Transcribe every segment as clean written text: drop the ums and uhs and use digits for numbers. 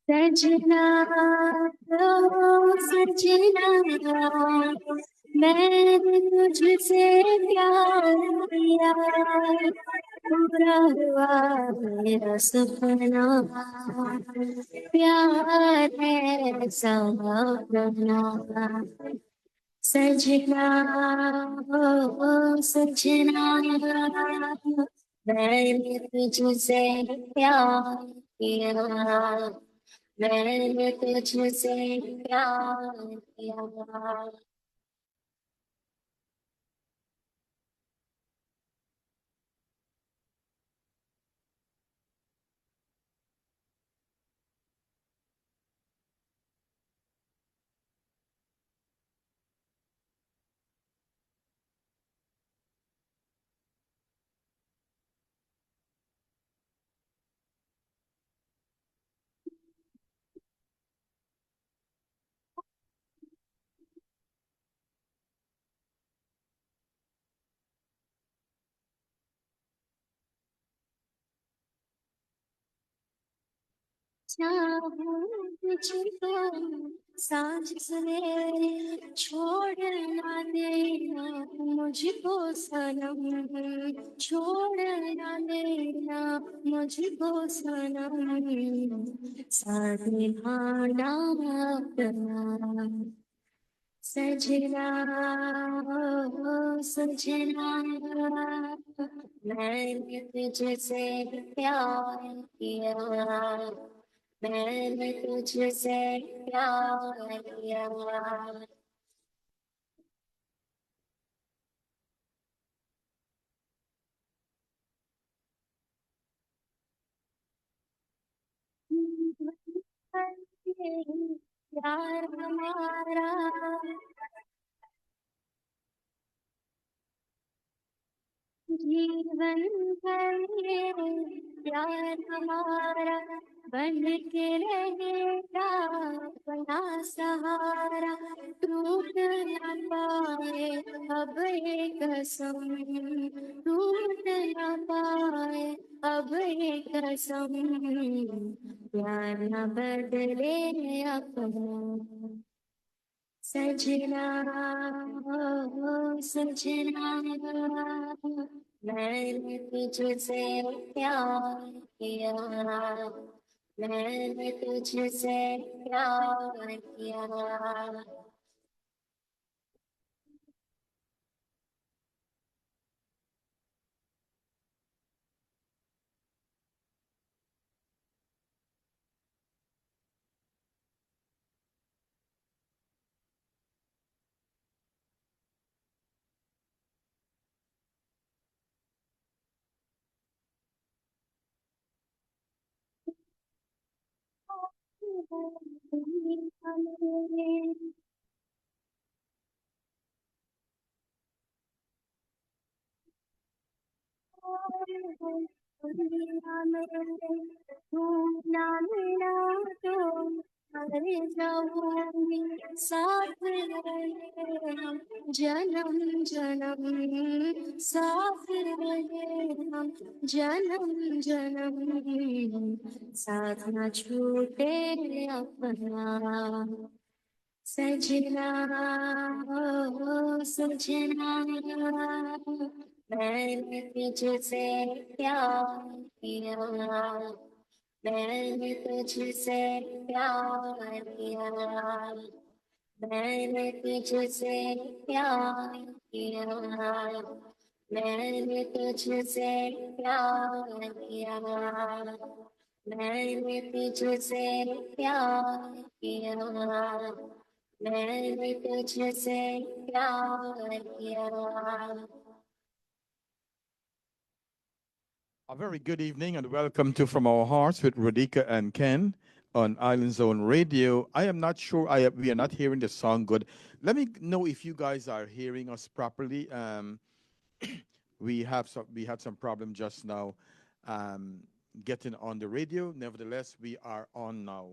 सजना ओ सजना मैंने तुझसे प्यार किया पूरा हुआ मेरा सपना प्यार है सपना सजना ओ सजना मैंने तुझसे प्यार किया मैंने तुझसे प्यार किया चाहूं तुझको सांझ सवेरे छोड़ ना देना मुझको सनम छोड़ ना देना मुझको सनम साथ निभाना अपना सजना ओ सजना मैंने तुझसे प्यार किया मैंने तुझसे प्यार किया प्यार हमारा जीवन भर ये प्यार हमारा बन के रहेगा अपना सहारा टूट न पाए अब ये कसम टूट न पाए अब ये कसम प्यार न बदले अपना सजना ओ सजना मैंने तुझसे प्यार किया मैंने तुझसे प्यार किया तू ना मिला तो मर जाऊंगी साथ रहे हम जन्म जन्म साथ रहे हम जन्म जन्म साथ न छूटे अपना सजना ओ सजना मैंने तुझसे प्यार किया मैंने तुझसे प्यार किया मैंने तुझसे प्यार किया मैंने तुझसे प्यार किया मैंने तुझसे प्यार किया मैंने तुझसे प्यार किया A very good evening and welcome to From Our Hearts with Radhika and Ken on Island Zone Radio. I am not sure we are not hearing the song good. Let me know if you guys are hearing us properly. We had some problem just now um, getting on the radio. Nevertheless, we are on now.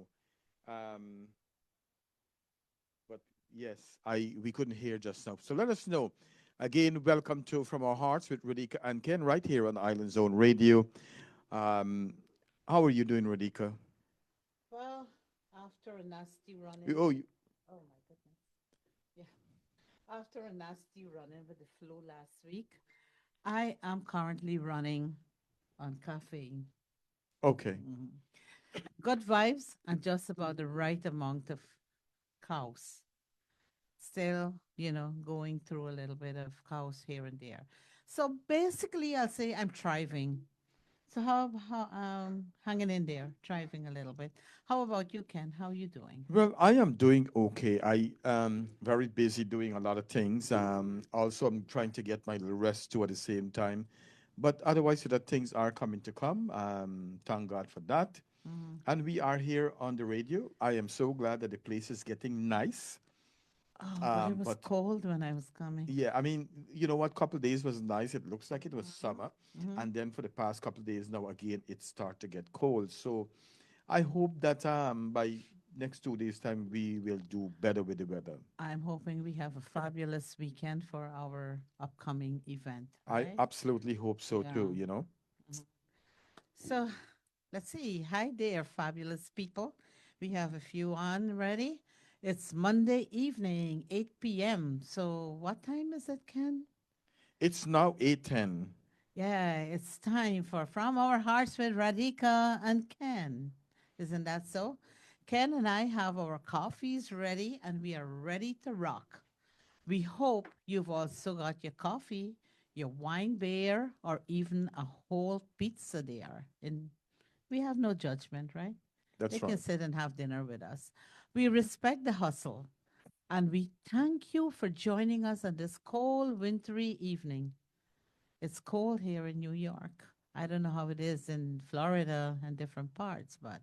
Um, but yes, I we couldn't hear just now. So let us know. Again, welcome to From Our Hearts with Radhika and Ken right here on Island Zone Radio. Um, how are you doing, Radhika? Well, After a nasty run-in, Oh, oh my goodness. Yeah. After a nasty run-in with the flu last week, I am currently running on caffeine. okay. Mhm. Good vibes and just about the right amount of cows. Still, going through a little bit of cows here and there. So basically, I'll say I'm thriving. So how hanging in there, thriving a little bit. How about you, Ken? How you doing? Well, I am doing okay. I am very busy doing a lot of things. Also, I'm trying to get my little rest too at the same time. But otherwise, so that things are coming to come. Thank God for that. Hmm. And we are here on the radio. I am so glad that the place is getting nice. Oh, but it was But cold when I was coming. yeah, I mean, you know what? Couple of days was nice. It looks like it was Hmm. summer, Hmm. and then for the past couple of days now, again, it start to get cold. So I hope that by next 2 days time we will do better with the weather. I'm hoping we have a fabulous weekend for our upcoming event, I right? absolutely hope so Yeah. too. You know, Mhm. So let's see. Hi there, fabulous people. We have a few on ready. It's Monday evening, 8 p.m. So what time is it, Ken? it's now 8:10. Yeah, it's time for From Our Hearts with Radhika and Ken. Isn't that so? Ken and I have our coffees ready and we are ready to rock. We hope you've also got your coffee, your wine beer, or even a whole pizza there. And we have no judgment, right? They That's can right. sit and have dinner with us. We respect the hustle and we thank you for joining us on this cold, wintry evening. It's cold here in New York. I don't know how it is in Florida and different parts, but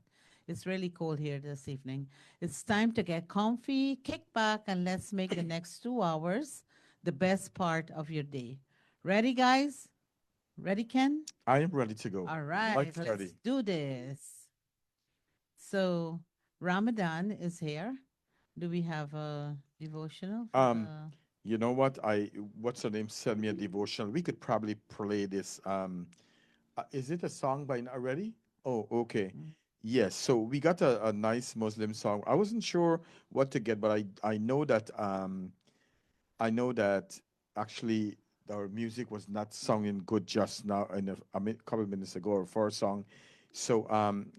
it's really cold here this evening. It's time to get comfy, kick back, and let's make the next 2 hours the best part of your day. Ready, guys? Ready, Ken? I am ready to go. All Like right, let's Freddie. do this. So, Ramadan is here. Do we have a devotional for Um, the. you know what? What's her name? Send me a devotional. We could probably play this. Is it a song by already? Oh, okay. Mm. Yes. So we got a nice Muslim song. I wasn't sure what to get, but I know that actually our music was not sung good just now in couple of minutes ago or for a song. So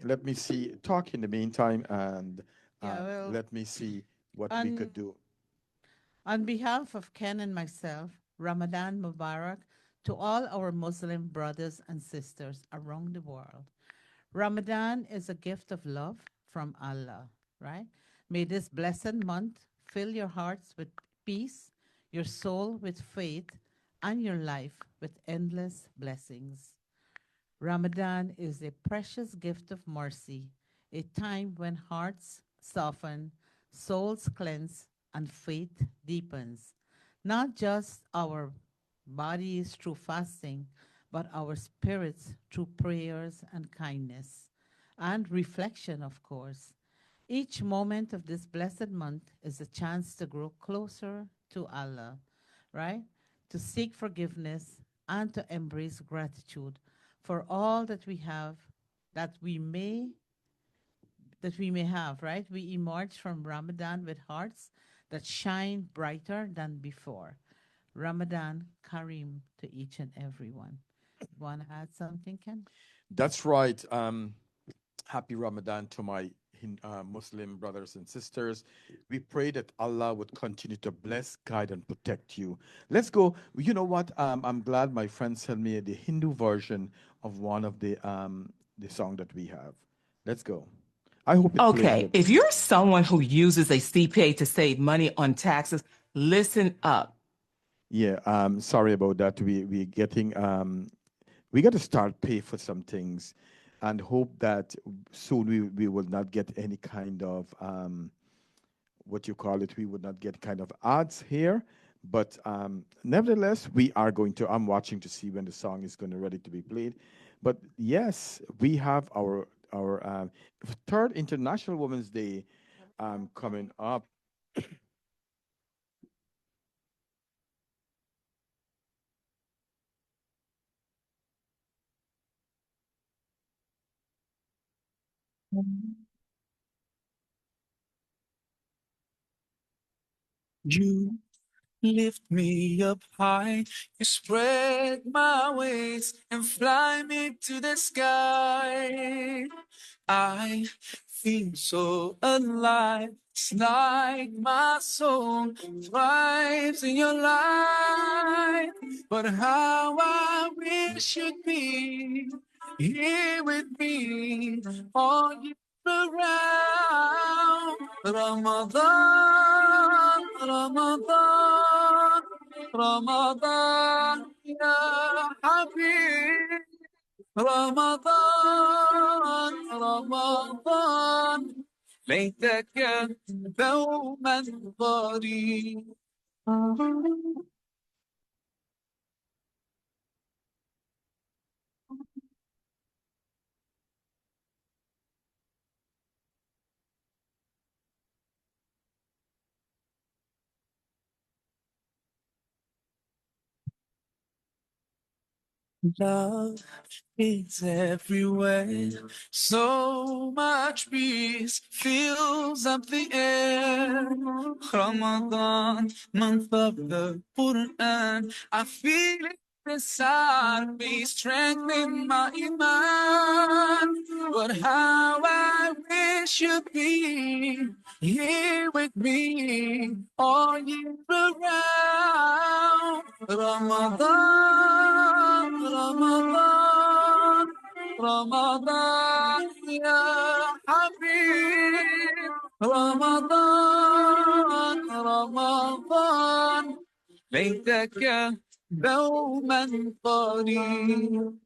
let me see. Talk in the meantime, and Yeah, well, let me see what we on could do. On behalf of Ken and myself, Ramadan Mubarak to all our Muslim brothers and sisters around the world. Ramadan is a gift of love from Allah, right? May this blessed month fill your hearts with peace, your soul with faith, and your life with endless blessings. Ramadan is a precious gift of mercy, a time when hearts soften, souls cleanse, and faith deepens. Not just our bodies through fasting, but our spirits through prayers and kindness, and reflection, of course. Each moment of this blessed month is a chance to grow closer to Allah, right? To seek forgiveness and to embrace gratitude for all that we have, that we may have, right? We emerge from Ramadan with hearts that shine brighter than before. Ramadan Kareem to each and every one. Want to add something, Ken? That's right. Happy Ramadan to my Muslim brothers and sisters. We pray that Allah would continue to bless, guide, and protect you. Let's go. You know what? I'm glad my friend sent me the Hindu version of one of the song that we have. Let's go. I hope it plays Okay, good. if you're someone who uses a CPA to save money on taxes, listen up. Yeah. Sorry about that. We getting we got to start pay for some things, and hope that soon we will not get any kind of what you call it, we would not get kind of ads here. But nevertheless, we are going to. I'm watching to see when the song is going to ready to be played. But yes, we have our third International Women's Day coming up. You lift me up high, you spread my wings and fly me to the sky. I feel so alive. It's like my soul thrives in your light. But how I wish you'd be here with me all year around. Ramadan, Ramadan, Ramadan, ya Habib. رمضان رمضان ليتك دوما قريب. Love is everywhere. So much peace fills up the air. Ramadan, month of the Quran. I feel it inside me, strengthening my iman. But how I wish you'd be here with me all year around. Ramadan, Ramadan, Ramadan, ya Habib. Ramadan, Ramadan, ليتك دوما قريب.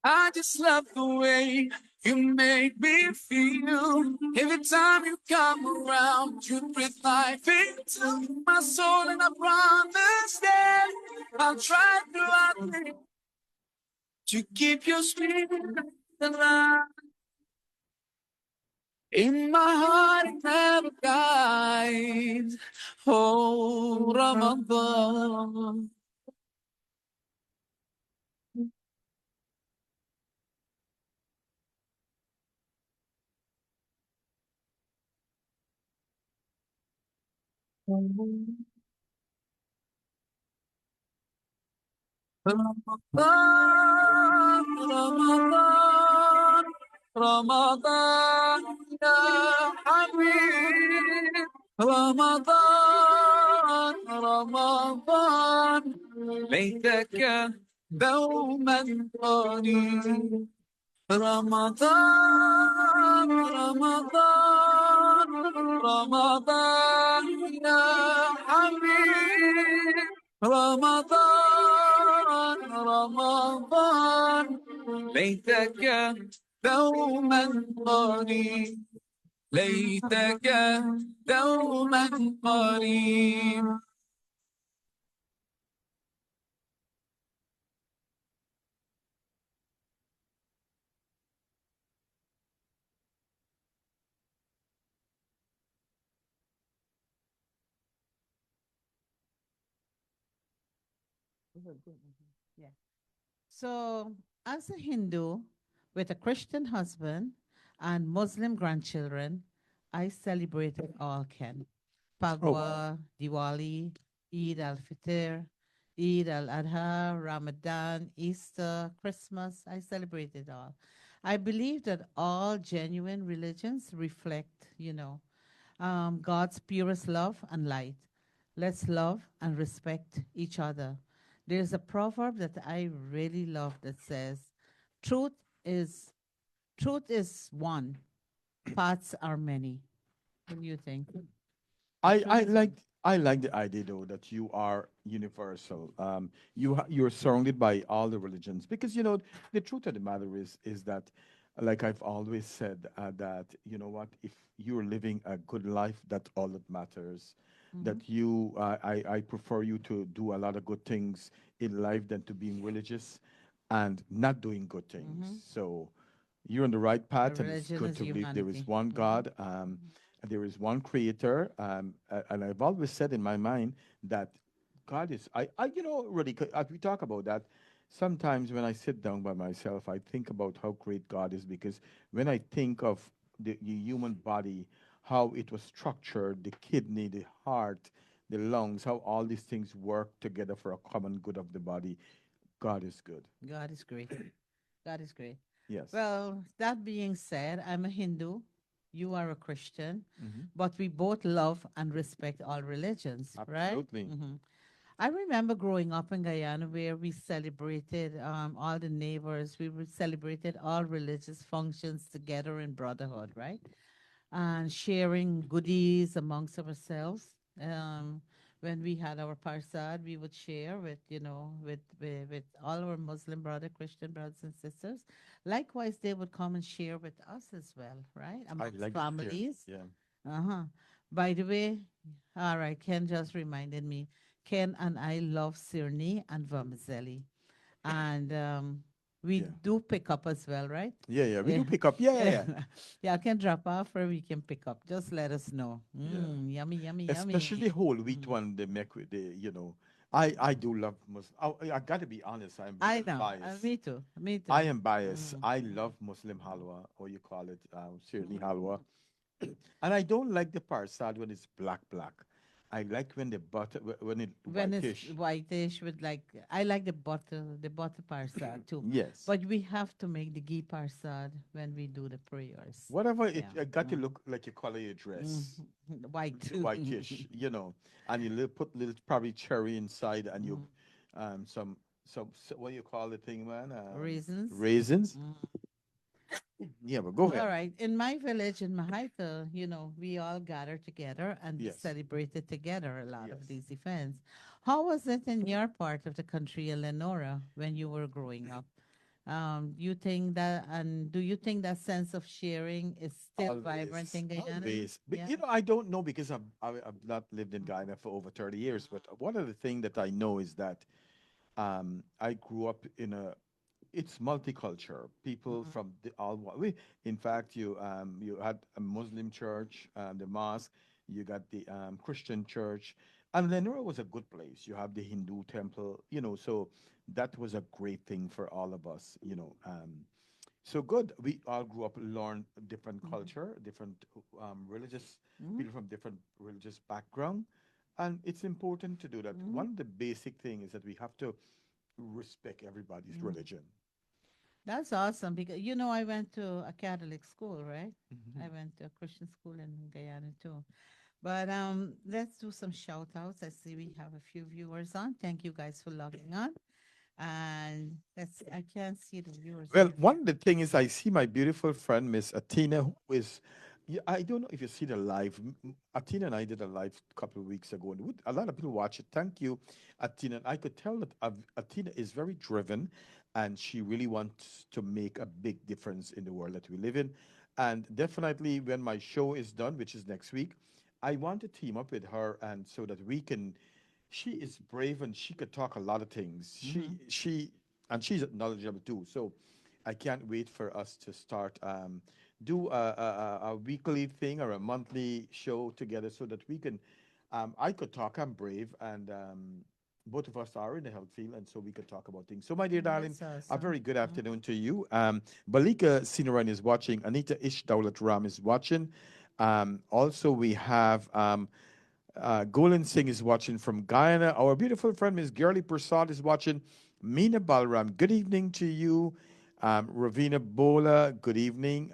I just love the way you make me feel. Every time you come around, you breathe life into my soul, and I promise that I'll try throughout to keep your spirit alive. In my heart, it never dies. Oh, Ramadan. Ramadan, Ramadan, Ramadan, ya Habib. Ramadan, Ramadan, ليتك دوما قريب. رمضان رمضان رمضان يا حبيب. رمضان رمضان ليتك دوما قريب. ليتك دوما قريب. Yeah. So, as a Hindu with a Christian husband and Muslim grandchildren, I celebrated all Ken. Oh, Pagwa, Diwali, Eid al-Fitr, Eid al-Adha, Ramadan, Easter, Christmas. I celebrated all. I believe that all genuine religions reflect, God's purest love and light. Let's love and respect each other. There's a proverb that I really love that says, "Truth is truth is one, paths are many." What do you think? The I truth I is like one. I like the idea though that you are universal. You're surrounded by all the religions because the truth of the matter is that, like I've always said, that what, if you're living a good life, that's all that matters. Mm-hmm. That I prefer you to do a lot of good things in life than to being religious and not doing good things. Mm-hmm. So you're on the right The path, and it's religion good is to believe there is humanity. one Mm-hmm. God. Mm-hmm. There is one creator, and I've always said in my mind that God is. Really, as we talk about that, sometimes when I sit down by myself, I think about how great God is because when I think of the human body, how it was structured, the kidney, the heart, the lungs, how all these things work together for a common good of the body, God is good. God is great. God is great. Yes. Well, that being said, I'm a Hindu. You are a Christian, Hmm. but we both love and respect all religions, right? Absolutely. I remember growing up in Guyana where we celebrated all the neighbors, celebrated all religious functions together in brotherhood, right? And sharing goodies amongst ourselves. Um, when we had our parsad, we would share with all our Muslim brother, Christian brothers and sisters. Likewise, they would come and share with us as well, right? I Amongst like that too. families. Yeah. Uh-huh. By the way, all right, Ken just reminded me. Ken and I love sirni and vermicelli. And we Yeah. do pick up as well, right? Yeah, yeah. We Yeah. do pick up. Yeah, yeah, yeah. Yeah, I can drop off or we can pick up. Just let us know. Yeah. Yummy, yummy, Especially yummy. the whole wheat Mm. one, they make with I do love Muslim. I got to be honest, I'm I very know. biased. Me too. Me I too. am biased. Mm. I love Muslim halwa, or you call it sirni halwa. And I don't like the parsad when it's black black. I like when the butter when it When it's whitish. whitish with like, I like the butter parsad too. Yes. But we have to make the ghee parsad when we do the prayers. Whatever Yeah. it got to look like you color your Mm. dress. White. Whitish, and you put little probably cherry inside, and you Mm. what do you call the thing, man? Raisins. Raisins. Mm. Yeah, but go All ahead. right. In my village, in Mahaika, we all gather together and we Yes, celebrated together a lot of yes. these events. How was it in your part of the country, Eleonora, when you were growing up? You think that, and do you think that sense of sharing is still vibrant Always, in Guyana? always. But, Yeah. I don't know because I've not lived in Guyana for over 30 years. But one of the things that I know is that I grew up in a it's multicultural. People Mm-mm. from in fact, you had a Muslim church, the mosque. You got the Christian church, and Lenora was a good place. You have the Hindu temple, so that was a great thing for all of us, so good. We all grew up, learned different Mm-hmm. culture, different religious Mm-hmm. people from different religious background, and it's important to do that. Mm-hmm. One of the basic things is that we have to respect everybody's Mm-hmm. religion. That's awesome because I went to a Catholic school, right? Mhm. I went to a Christian school in Guyana too. But let's do some shout outs. I see we have a few viewers on. Thank you guys for logging on. And I can't see the viewers Well, on here. one of the thing is I see my beautiful friend Miss Atina, who is, I don't know if you see the live. Atina and I did a live a couple of weeks ago, and a lot of people watch it. Thank you, Atina. I could tell that Atina is very driven, and she really wants to make a big difference in the world that we live in. And definitely, when my show is done, which is next week, I want to team up with her, and so that we can. She is brave and she could talk a lot of things. Mm-hmm. And she's knowledgeable too. So I can't wait for us to start do a weekly thing or a monthly show together so that we can. I could talk. I'm brave, and both of us are in the health field, and so we could talk about things. So, my dear darling, That's a awesome. very good Mm-hmm. afternoon to you. Balika Sinaran is watching. Anita Ish Daulat Ram is watching. Also, we have Golan Singh is watching from Guyana. Our beautiful friend Miss Girly Prasad is watching. Meena Balram, good evening to you. Ravina Bola, good evening.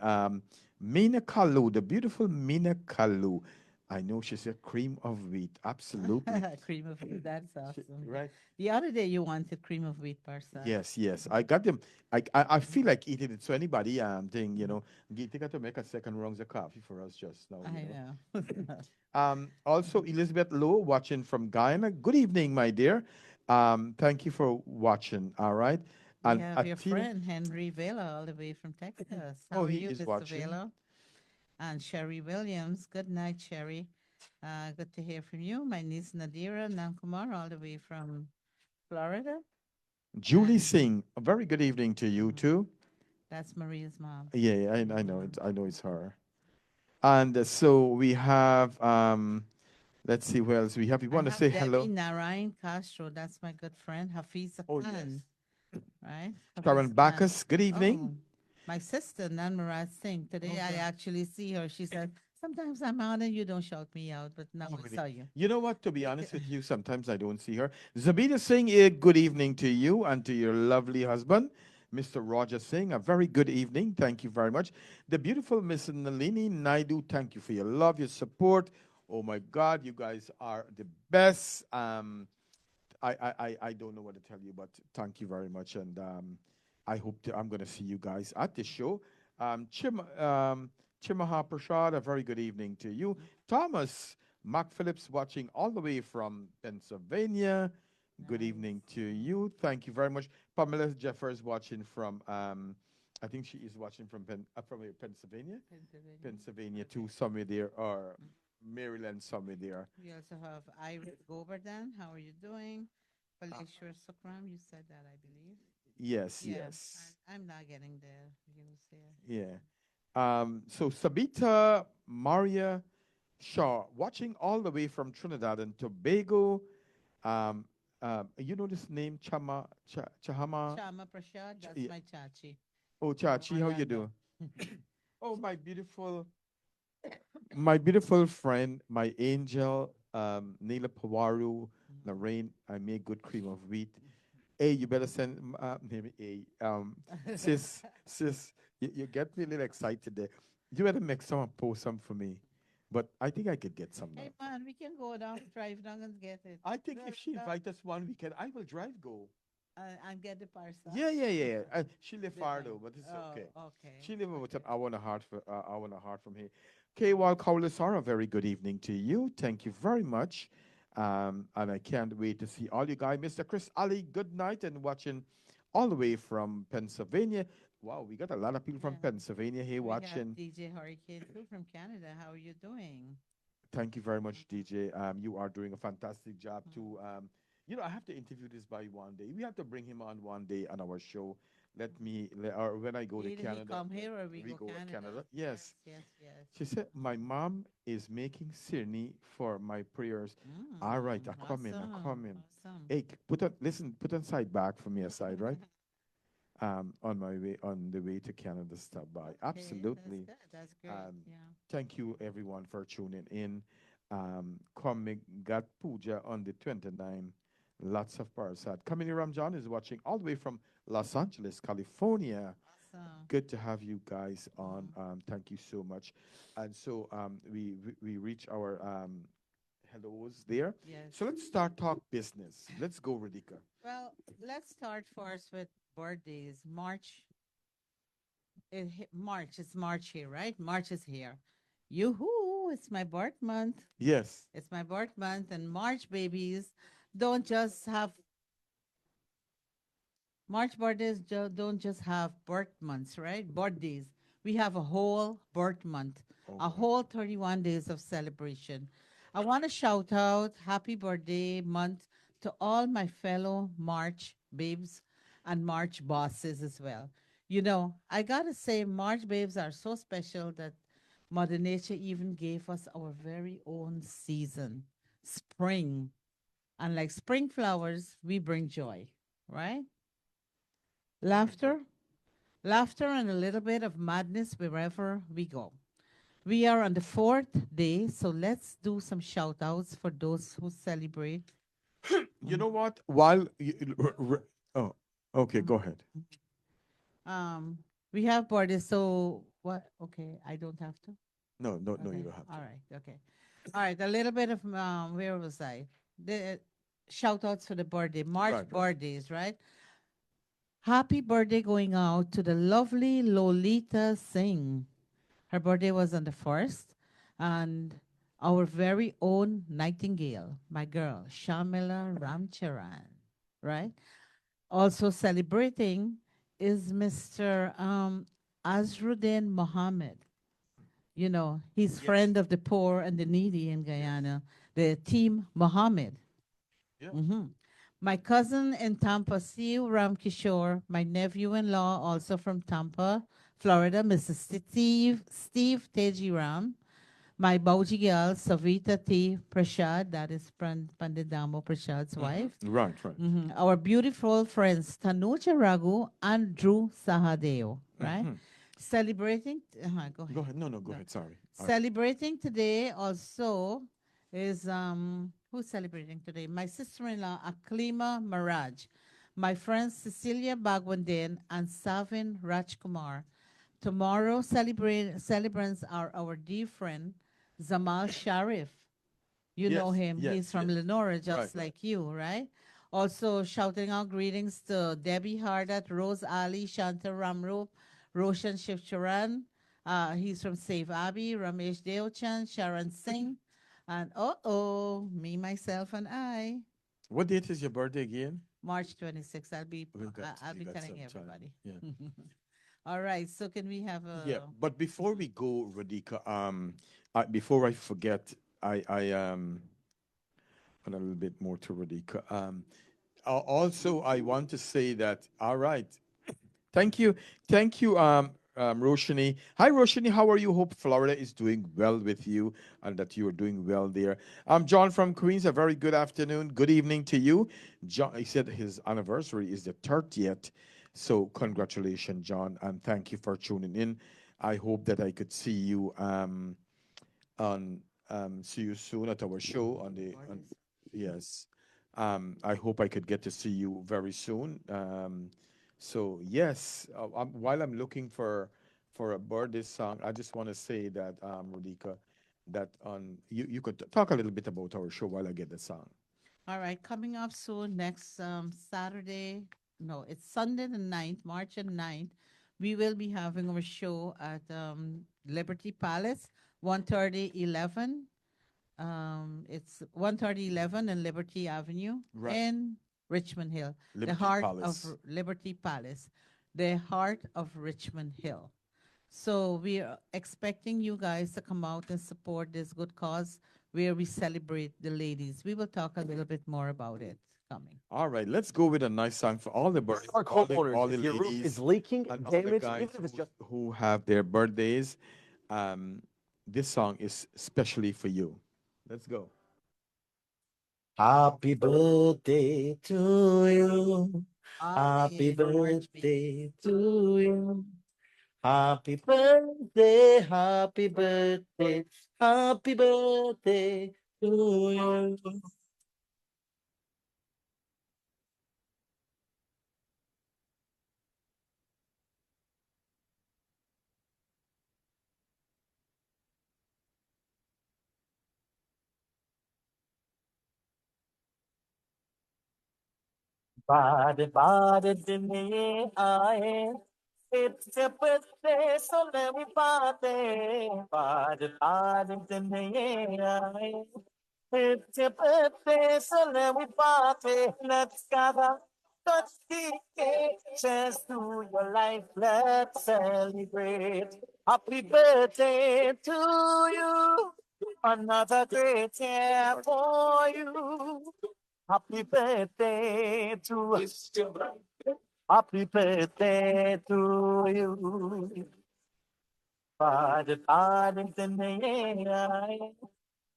Meena Kalu, the beautiful Meena Kalu. I know she said cream of wheat. Absolutely. Cream of wheat. That's awesome. Right? The other day you wanted cream of wheat parsad. Yes, yes. I got them. I Mhm. feel like eating it. So anybody thing, Mhm. they got to make a second rounds of coffee for us just now, I know. Also, Elizabeth Lowe watching from Guyana. Good evening, my dear. Thank you for watching. All right. We And have your Atina, friend Henry Vela all the way from Texas. How oh, are he you, is Mr. watching. Vela? And Sherry Williams. Good night, Sherry. Good to hear from you. My niece Nadira Nankumar, all the way from Florida. Julie And Singh, a very good evening to you mhm, too. that's Maria's mom. Yeah, yeah, I know Hmm. it. I know it's her. And so we have, let's see who else we have. We I want to have say Debbie hello. Narayan Castro. That's my good friend. Hafiz Oh, Khan, yes. right? Sharon Hafiz Khan. Bacchus, good evening. Oh, my sister, Nanmaraj Singh. Today I Okay. actually see her. She said, sometimes I'm out and you don't shout me out, but now Oh, I really? saw you. You know what? To be Take it. honest with you, sometimes I don't see her. Zabina Singh, good evening to you and to your lovely husband, Mr. Roger Singh. A very good evening. Thank you very much. The beautiful Miss Nalini Naidu, thank you for your love, your support. Oh my God, you guys are the best. I don't know what to tell you, but thank you very much. And I hope I'm going to see you guys at the show. Chimaha Prashad, a very good evening to you. Thomas Mark Phillips watching all the way from Pennsylvania. Good Nice. evening to you. Thank you very much. Pamela Jeffers watching from, I think she is watching from Pennsylvania. Pennsylvania. Pennsylvania too, Okay. somewhere there, or Maryland, somewhere there. We also have Iris Govardhan. How are you doing? Uh, Paleshwar Sukram, you said that, I believe. yes, Yeah, yes. I'm not getting there. You will say. Yeah. So Sabita Maria Shaw, watching all the way from Trinidad and Tobago. Um, you know this name, Chahama? Shama Prashad, that's Yeah. my chachi Oh, from Chachi, how you Orlando. doing? Oh, my beautiful friend, my angel, Neela Pawaru, Lorraine. I make good cream of wheat. Hey, you better send maybe sis, you get me a little excited there. You better make someone post some for me, but I think I could get some Hey now. man, we can go down, drive down and get it. I think if she invite us one weekend, I will drive go. And get the parcel. Yeah. She live far Different. though, but it's Oh, okay. okay. She live about an Okay. hour and a half from here. Okay, well, Kaulisara, very good evening to you. Thank you very much. And I can't wait to see all you guys. Mr. Chris Ali, good night and watching all the way from Pennsylvania. Wow, we got a lot of people from Yeah. Pennsylvania here We have watching. DJ Hurricane too from Canada. How are you doing? Thank you very much, DJ. You are doing a fantastic job too. I have to interview this guy one day. We have to bring him on one day on our show. Or when I go to Either he Canada, come here or we we go go to Canada. Canada. Yes, Yes. yes, yes. She said, my mom is making sirni for my prayers. All right, I come in, I Awesome, come in. awesome. Hey, put on side back for me aside, right? On the way to Canada, stop by. Okay, that's Absolutely. good. That's great. Um, Yeah. Thank you everyone for tuning in. Come got puja on the 29th. Lots of parasat. Kamini Ramjan is watching all the way from Los Angeles, California. Awesome. Good to have you guys on. Mhm. Thank you so much. And so we reach our hellos there. Yes. So let's start talk business. Let's go, Radhika. Well, let's start first with birthdays. March. It's March here, right? March is here. Yoo-hoo! It's my birth month. Yes. It's my birth month, and March babies don't just have March birthdays. Don't just have birth months, right? Birthdays. We have a whole birth month, Oh a my. whole 31 days of celebration. I want to shout out happy birthday month to all my fellow March babes and March bosses as well. I got to say, March babes are so special that Mother Nature even gave us our very own season, spring. And like spring flowers, we bring joy, right? Laughter, laughter, and a little bit of madness wherever we go. We are on the fourth day, so let's do some shout outs for those who celebrate. You Mhm, know what? While oh, okay, go mhm, ahead. mhm. We have birthdays, so what? Okay, I don't have to. No, you Okay, don't have all to. right, okay. All right, a little bit of where was I? The shout outs for the birthday, March Right. birthdays, right? Happy birthday going out to the lovely Lolita Singh. Her birthday was on the 1st. And our very own Nightingale, my girl, Shamila Ramcharan, right? Also celebrating is Mr. Azruddin Mohammed. He's Yes. friend of the poor and the needy in Yes. Guyana, the Team Mohammed. Yeah. hmm My cousin in Tampa, Siu Ramkishore, my nephew-in-law, also from Tampa, Florida, Mrs. Steve Tejiram. My Bauji girl, Savita T. Prashad, that is Pandit Damo Prashad's wife. Right, right. Our beautiful friends, Tanuja Raghu and Drew Sahadeo, right? Celebrating, go ahead. Go ahead. No, no, go No. ahead. Sorry. Celebrating today also is, who's celebrating today? My sister-in-law, Aklima Maraj. My friends, Cecilia Bagwandin and Savin Rajkumar. Tomorrow, celebrants are our dear friend, Zamal Sharif. You know Yes, him. He's yes, from yes. Lenora, just Right. like you, right? Also, shouting out greetings to Debbie Hardat, Rose Ali, Shanta Ramrup, Roshan Shivcharan. He's from Save Abbey, Ramesh Deochan, Sharon Singh, and me, myself, and I. What date is your birthday again? March 26th. I'll We be got telling some time. everybody. Yeah. All right. So can we have Yeah, a but before we go, Radhika, before I forget, I and a little bit more to Radhika. Also, I want to say that. All right, thank you, Roshini. Hi, Roshini. How are you? Hope Florida is doing well with you, and that you are doing well there. John from Queens. A very good afternoon, good evening to you. John, he said his anniversary is the 30th, so congratulations, John, and thank you for tuning in. I hope that I could see you on see you soon at our show on the on, yes. I hope I could get to see you very soon. So yes, while I'm looking for a birthday song, I just want to say that Radhika, that on you could talk a little bit about our show while I get the song. All right, coming up soon next Saturday. No, it's Sunday the 9th, March the 9th. We will be having our show at Liberty Palace, 1:30, 11. It's 1:30, 11 and Liberty Avenue Right, in Richmond Hill, the Liberty heart of Palace. Liberty Palace, the heart of Richmond Hill. So we are expecting you guys to come out and support this good cause where we celebrate the ladies. We will talk a little bit more about it coming. All right, let's go with a nice song for all the birthdays, Our homeowners, all the if your roof ladies, is leaking, and all the damaged, guys even if it's just who have their birthdays. Um, this song is specially for you. Let's go. happy birthday to you. Happy Okay, March birthday to you. Happy birthday, happy birthday, happy birthday to you. बाद बाद दिन ये आए it's a birthday so let me party बाद बाद दिन ये आए it's a birthday so let me party let's gather touch the cake cheers to your life let's celebrate happy birthday to you another great year for you. Happy birthday to happy birthday to you. Father, Father,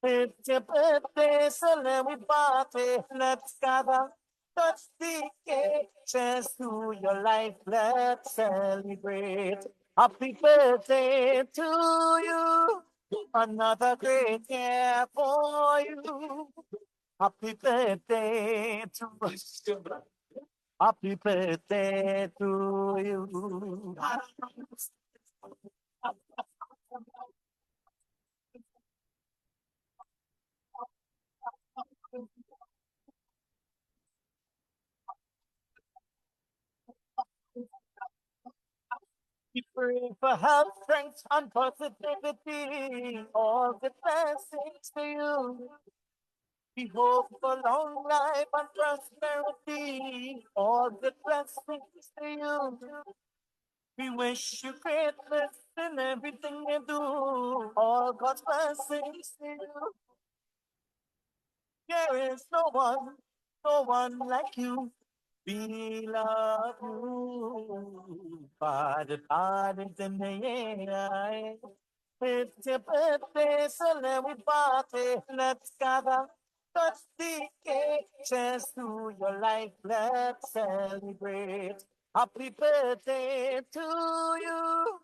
it's your birthday, so let me party. Let's gather, touch the cake, cheers to your life. Let's celebrate. Happy birthday to you. Another great year for you. Happy birthday to happy birthday to you. We pray for health, strength, and positivity. All the blessings to you. We hope for long life and prosperity. All the blessings to you. We wish you greatness in everything you do. All God's blessings to you. There is no one like you. We love you. Father, Father, in the air. It's your birthday, so let me party. Let's gather, touch the cake. Cheers to your life, let's celebrate. Happy birthday to you.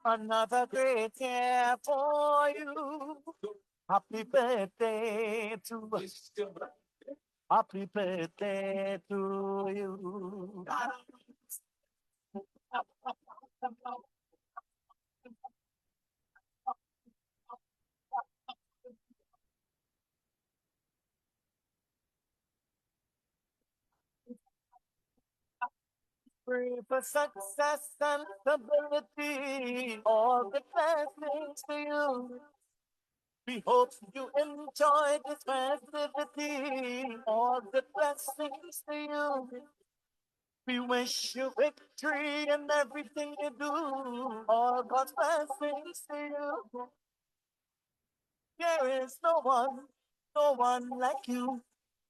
Another great year for you. Happy birthday to Happy birthday to you. Pray for success and stability. All the blessings to you. We hope you enjoy this festivity. All the blessings to you. We wish you victory in everything you do. All God's blessings to you. There is no one like you.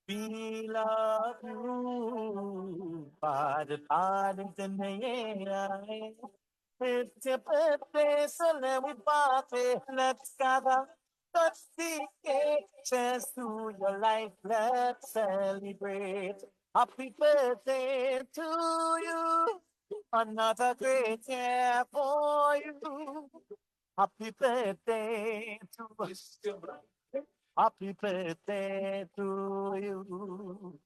We love you. Father, Father, in the air. It's your birthday, so let me party. Let's gather, touch the cake. Cheers to your life, let's celebrate. Happy birthday to you. Another great year for you. Happy birthday to Happy birthday to you.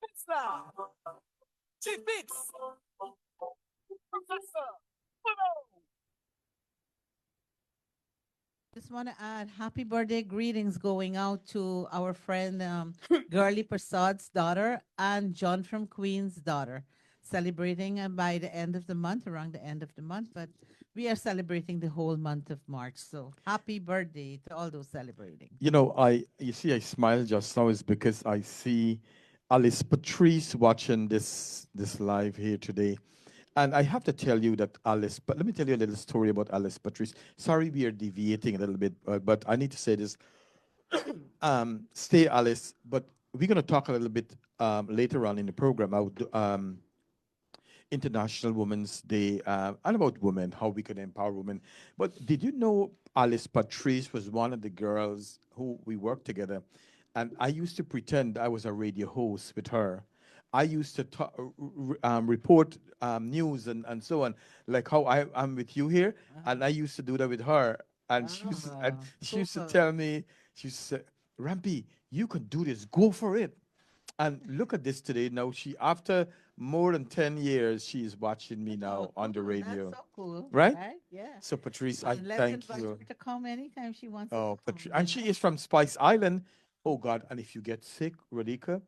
It's now. Chief Beats. Professor. Just want to add happy birthday greetings going out to our friend Girly Prasad's daughter and John from Queen's daughter, celebrating by the end of the month, around the end of the month. But we are celebrating the whole month of March. So happy birthday to all those celebrating. You know, you see, I smile just now is because I see Alice Patrice watching this live here today. And I have to tell you that Alice, but let me tell you a little story about Alice Patrice. Sorry, we are deviating a little bit, but I need to say this. Stay, Alice, but we're going to talk a little bit later on in the program about International Women's Day and about women, how we can empower women. But did you know Alice Patrice was one of the girls who we worked together? And I used to pretend I was a radio host with her. I used to report news and so on, like how I'm with you here. And I used to do that with her. And she used to tell me, she used to say, Rampy, you can do this. Go for it. And look at this today. Now after more than 10 years, she is watching me now on the radio. That's so cool, Right? Yeah. So Patrice, I And let's thank invite you. her to come anytime she wants to Oh, come. and she is from Spice Island. Oh God! And if you get sick, Radhika,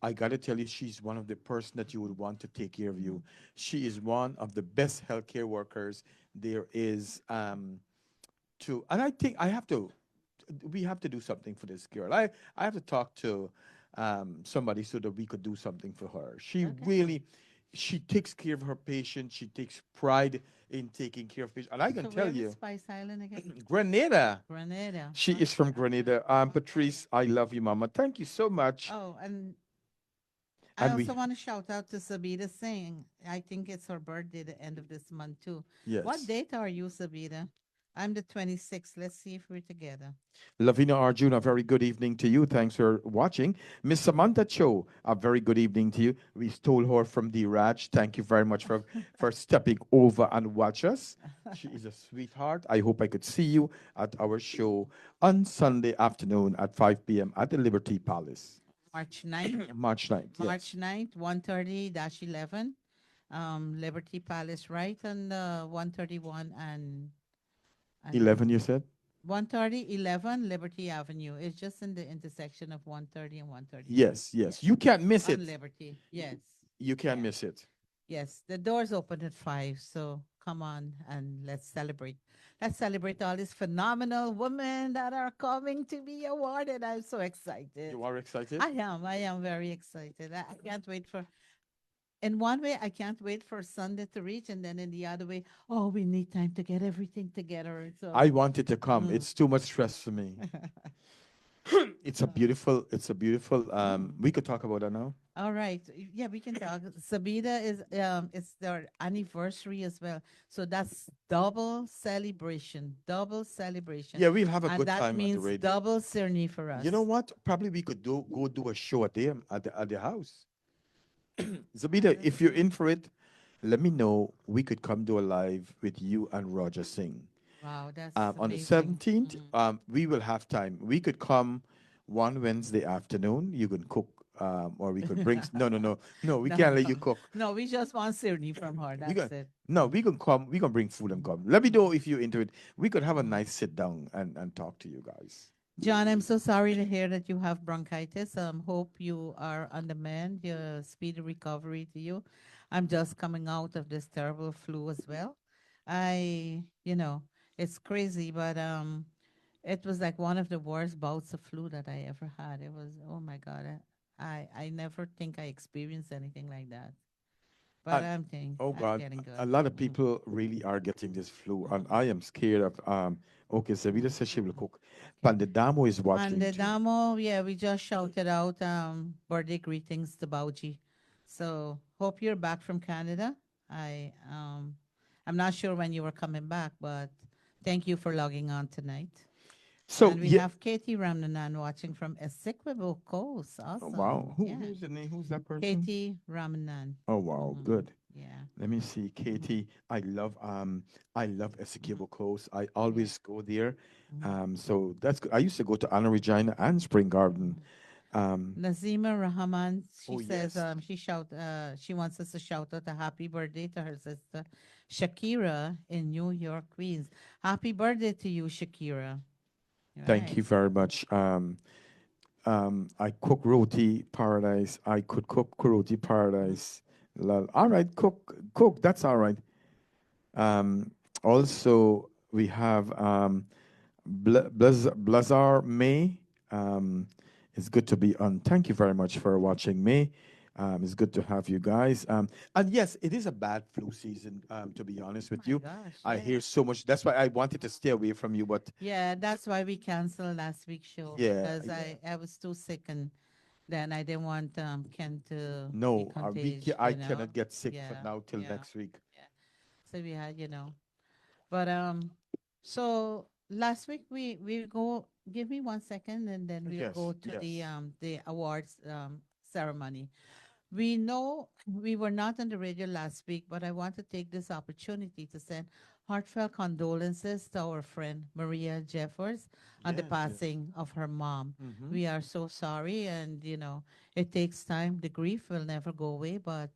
I gotta tell you, she's one of the person that you would want to take care of you. She is one of the best healthcare workers there is. And I think we have to do something for this girl. I have to talk to somebody so that we could do something for her. She really, she takes care of her patients. She takes pride in taking care of patients. And I can So tell where is you, Spice Island again? Grenada. Grenada. She is from Grenada. Patrice, I love you, Mama. Thank you so much. Oh, and I And we, also want to shout out to Sabita Singh. I think it's her birthday the end of this month too. What yes. date are you, Sabita? I'm the 26th. Let's see if we're together. Lavina Arjun, a very good evening to you. Thanks for watching. Miss Samantha Cho, a very good evening to you. We stole her from the Raj. Thank you very much for stepping over and watch us. She is a sweetheart. I hope I could see you at our show on Sunday afternoon at 5 p.m. at the Liberty Palace. March 9th. March 9th. March Yes. 9th, 130-11. Liberty Palace, right on 131 and 11, you said? 130, 11 Liberty Avenue. It's just in the intersection of 130 and 131. Yes, yes. You can't miss On it. Liberty. Yes. You can't Yeah. miss it. Yes. The doors open at 5. So come on and let's celebrate. Let's celebrate all these phenomenal women that are coming to be awarded. I'm so excited. You are excited? I am. I am very excited. I can't wait for. In one way, I can't wait for Sunday to reach, and then in the other way, oh, we need time to get everything together. So I wanted to come. It's too much stress for me. it's a beautiful. We could talk about that now. All right. Yeah, we can talk. Sabida is it's their anniversary as well. So that's double celebration, double celebration. Yeah, we'll have a And good that time at the means radio. double cerny for You know us. what? Probably we could go do a show at the house. Oh, Zabida, that's if you're true. in for it, let me know. We could come do a live with you and Roger Singh. Wow, that's On the amazing. 17th, Mm. we will have time. We could come one Wednesday afternoon. You can cook, or we could bring. No, no, no, no. We No, can't let no. you cook. No, we just want cerny from her. We That's can it. no. Mm. We can come. We can bring food and Mm. come. Let me know Mm. if you're into it. We could have a Mm. nice sit down and talk to you guys. John, I'm so sorry to hear that you have bronchitis. Hope you are on the mend. Speedy recovery to you. I'm just coming out of this terrible flu as well. It's crazy, but it was like one of the worst bouts of flu that I ever had. It was, oh my God, I never think I experienced anything like that. But And oh I'm God, getting a good. lot of Mm, people really are getting this flu, and mm, I am scared of. Okay, Savita mm, says she will mm. cook. Okay. Pandidamo is And watching the too. Damo, yeah, we just shouted out birthday greetings to Bauji. So hope you're back from Canada. I'm not sure when you were coming back, but thank you for logging on tonight. So And we yeah. have Katie Ramnanan watching from Essequibo Coast. Oh, wow. Awesome. Yeah. Who's the name? Who's that person? Katie Ramanan. Oh wow, Mm-hmm. good. Yeah. Let me see, Mm-hmm. Katie. I love Mm-hmm. Essequibo Close. I Yeah. always go there. Mm-hmm. So that's good. I used to go to Anna Regina and Spring Garden. Mm-hmm. Um, Nazima Rahman, she oh says yes. she wants us to shout out a happy birthday to her sister Shakira in New York, Queens. Happy birthday to you, Shakira. Thank Right. you very much. I cook roti paradise. I could cook roti Mhm. paradise. All right, cook. That's all right. Um, Also, we have Blazar May. Um, it's good to be on. Thank you very much for watching May. It's good to have you guys. And yes, it is a bad flu season. To be honest Oh with my you, gosh, I yeah. hear so much. That's why I wanted to stay away from you. But Yeah, that's why we canceled last week's show yeah, because yeah. I was too sick and then I didn't want Ken to be No, contagious, I cannot get sick for Yeah, now till yeah, next week. yeah. So we had. But so last week we go. Give me 1 second, and then we'll Yes, go to the yes. awards ceremony. We know we were not on the radio last week, but I want to take this opportunity to send heartfelt condolences to our friend Maria Jeffers on the Yes, yes. passing of her mom. Mm-hmm. We are so sorry, and it takes time. The grief will never go away, but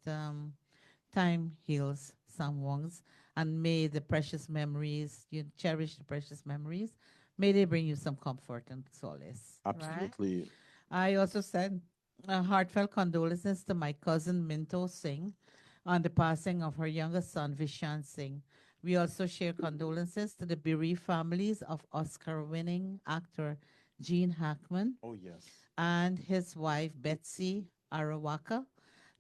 time heals some wounds, and may the precious memories, you cherish the precious memories. May they bring you some comfort and solace, right? Absolutely. I also send heartfelt condolences to my cousin Minto Singh on the passing of her youngest son, Vishan Singh. We also share condolences to the bereaved families of Oscar winning actor Gene Hackman Oh yes. and his wife, Betsy Arawaka.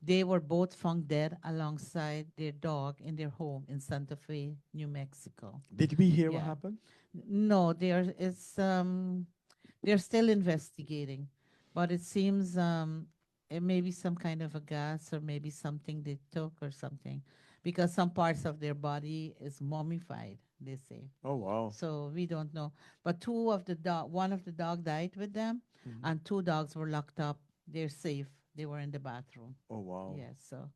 They were both found dead alongside their dog in their home in Santa Fe, New Mexico. Did we hear what Yeah. happened? No, they're still investigating, but it seems it may be some kind of a gas or maybe something they took or something, because some parts of their body is mummified, they say. Oh wow. So we don't know. But one of the dog died with them, Mhm. and two dogs were locked up. They're safe. They were in the bathroom. Oh wow. Yes. So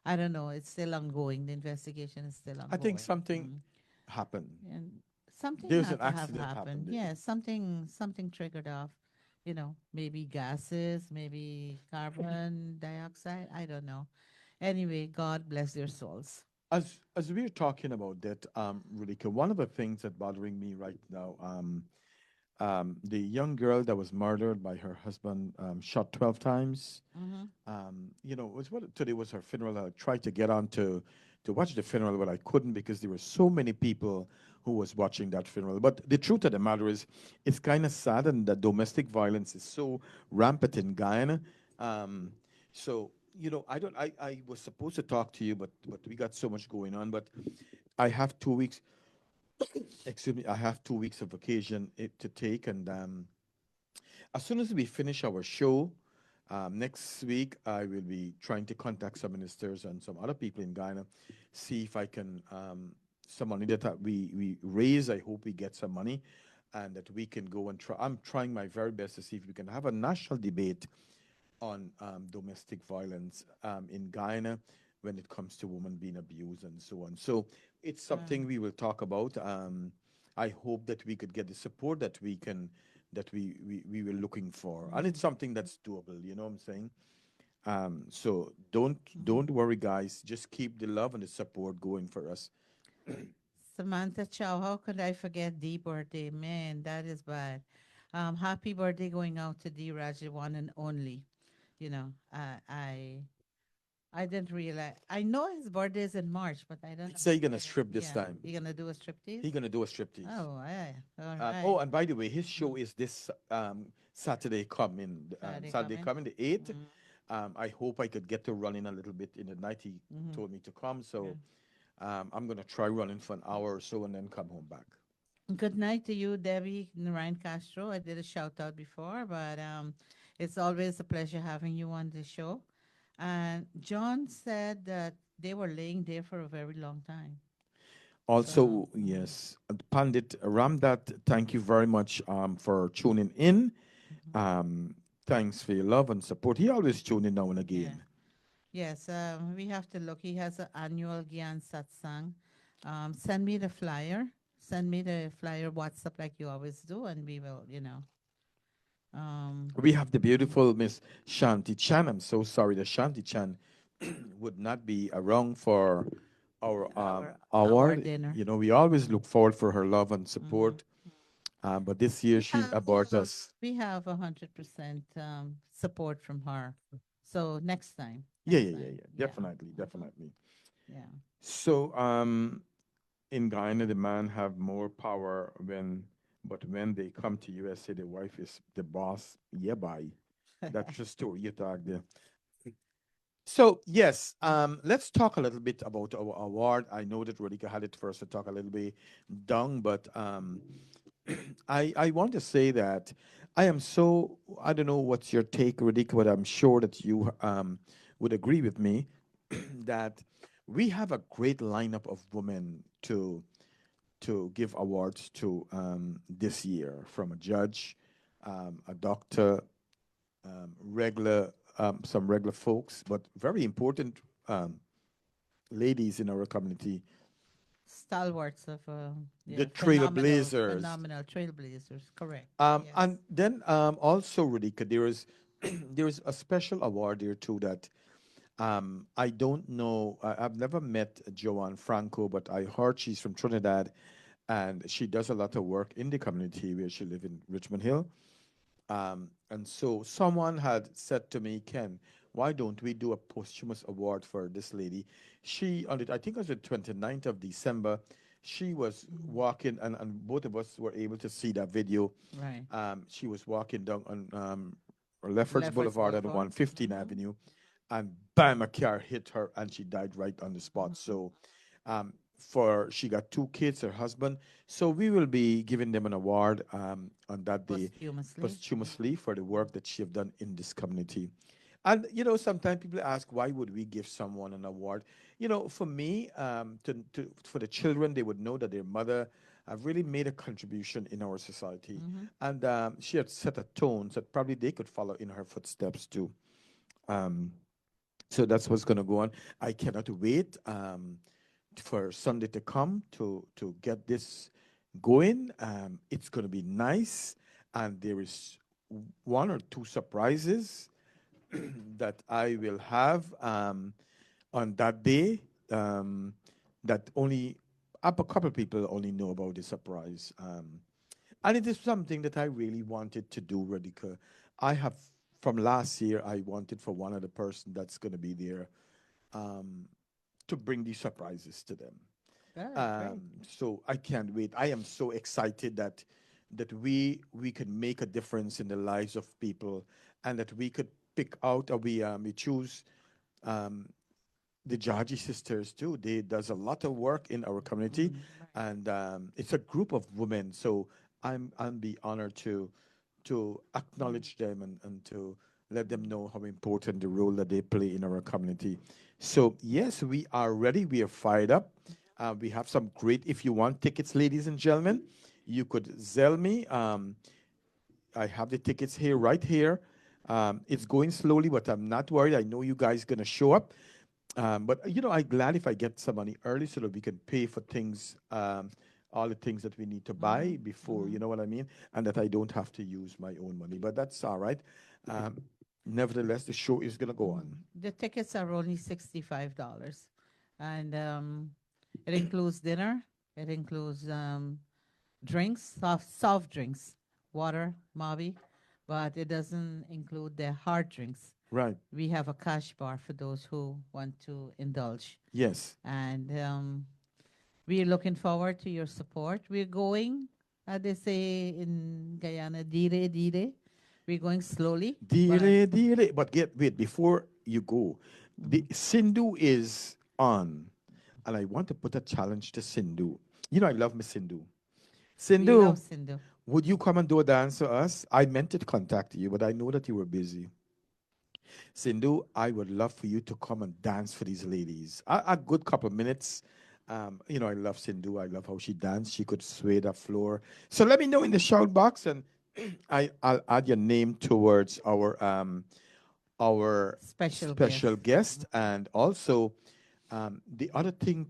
I don't know. It's still ongoing. The investigation is still I think ongoing. something Mm. happened. And something There's had an to have accident happened. happened there. Yeah, something triggered off. Maybe gases, maybe carbon dioxide. I don't know. Anyway, God bless their souls. As we're talking about that, Rulika, one of the things that bothering me right now, the young girl that was murdered by her husband, shot 12 times. Mm-hmm. Was what today was her funeral. I tried to get on to watch the funeral, but I couldn't because there were so many people who was watching that funeral. But the truth of the matter is, it's kind of sad, and that domestic violence is so rampant in Guyana. Um, so I don't. I was supposed to talk to you, but we got so much going on. But I have 2 weeks. Excuse me. I have 2 weeks of vacation to take, and as soon as we finish our show, next week I will be trying to contact some ministers and some other people in Ghana, see if I can some money that we raise. I hope we get some money, and that we can go and try. I'm trying my very best to see if we can have a national debate on domestic violence in Guyana when it comes to women being abused and so on. So it's something we will talk about. I hope that we could get the support that we can that we were looking for, and it's something that's doable. You know what I'm saying? So don't worry, guys. Just keep the love and the support going for us. Samantha Chow, how could I forget Dee birthday? Man, that is bad. Happy birthday going out to Dee Raj, the one and only. You know, I didn't realize. I know his birthday is in March, but I don't He know. said he's gonna strip this Yeah, time. you gonna do a striptease? He's gonna do a striptease. Oh, yeah. All Oh, right. and by the way, his show is this Saturday coming, Saturday Saturday coming. coming, the 8th. Mm-hmm. I hope I could get to run in a little bit in the night. He Mm-hmm. told me to come, Yeah. so I'm gonna try running for an hour or so and then come home back. Good night to you, Debbie Narayan Castro. I did a shout out before, but it's always a pleasure having you on the show. And John said that they were laying there for a very long time. So, Also, yes, Pandit Ramdat, thank you very much for tuning in. mhm. Thanks for your love and support. He always tune in now and Yeah. again. Yes, we have to look. He has an annual Gyan Satsang. Send me the flyer. Send me the flyer WhatsApp like you always do, and we will, um, We have the beautiful Miss Shanti Chan. I'm so sorry that Shanti Chan would not be around for our our award. dinner. You know, we always Mm-hmm. look forward for her love and Mm-hmm. support. But this year We she's have about us. we have 100% support from her. So Yeah, next yeah, yeah, time, yeah. yeah, Definitely, definitely. yeah. So, in Guyana, the man have more power but when they come to USA, the wife is the boss. Yeah, bye. That's the story you talk there. So yes, let's talk a little bit about our award. I know that Radhika had it first to talk a little bit down, but I want to say that I am so I don't know what's your take, Radhika, but I'm sure that you would agree with me that we have a great lineup of women to give awards to this year, from a judge, a doctor, regular some regular folks, but very important um, ladies in our community, Stalwarts of the yeah, trailblazers. phenomenal trailblazers. Correct. And Yes. then also, Radhika, there is there is a special award there too that I don't know. I've never met Joanne Franco, but I heard she's from Trinidad, and she does a lot of work in the community where she lives in Richmond Hill. And so someone had said to me, Ken, why don't we do a posthumous award for this lady? She, on it, I think it was the 29th of December, she was Mhm. walking, and both of us were able to see that video. Right. She was walking down on Lefferts Lefferts Boulevard at Boulevard. 115 Hmm. Avenue, and bam, a car hit her and she died right on the spot. Hmm. So for she got two kids, her husband. So we will be giving them an award on that day Posthumously. posthumously for the work that she have done in this community. And you know, sometimes people ask, why would we give someone an award? You know, for me, for the children, they would know that their mother have really made a contribution in our society, Mm-hmm. and she had set a tone that probably they could follow in her footsteps too. Um, so that's what's going to go on. I cannot wait for Sunday to come to get this going. It's going to be nice, and there is one or two surprises that I will have on that day. That only a couple people only know about the surprise. And it is something that I really wanted to do, Radhika. I have from last year. I wanted for one of the person that's going to be there um, to bring these surprises to them. Good. Great. So I can't wait. I am so excited that we can make a difference in the lives of people, and that we could pick out or we choose um, the Jaji sisters too. They does a lot of work in our community, Mm-hmm. and it's a group of women. So I'm be honored to acknowledge them and to let them know how important the role that they play in our community. So yes, we are ready. We are fired up. We have some great. If you want tickets, ladies and gentlemen, you could Zell me. I have the tickets here, right here. It's going slowly, but I'm not worried. I know you guys gonna show up. But I'm glad if I get some money early so that we can pay for things, all the things that we need to buy before. You know what I mean? And that I don't have to use my own money. But that's all right. Um, Nevertheless, the show is gonna go on. The tickets are only $65, and it includes dinner. It includes drinks, soft drinks, water, Mavi, but it doesn't include the hard drinks. Right. We have a cash bar for those who want to indulge, Yes. and we're looking forward to your support. We're going, they say in Guyana, dire dire. We're going slowly, but Dear, dear. But wait, before you go, the mhm, Sindhu is on, and I want to put a challenge to Sindhu. I love Miss Sindhu. we love Sindhu, Sindhu. would you come and do a dance for us? I meant to contact you, but I know that you were busy. Sindhu, I would love for you to come and dance for these ladies. A good couple of minutes. I love Sindhu. I love how she danced. She could sway the floor. So let me know in the shout box, and I'll add your name towards our Special special guest. guest, and also the other thing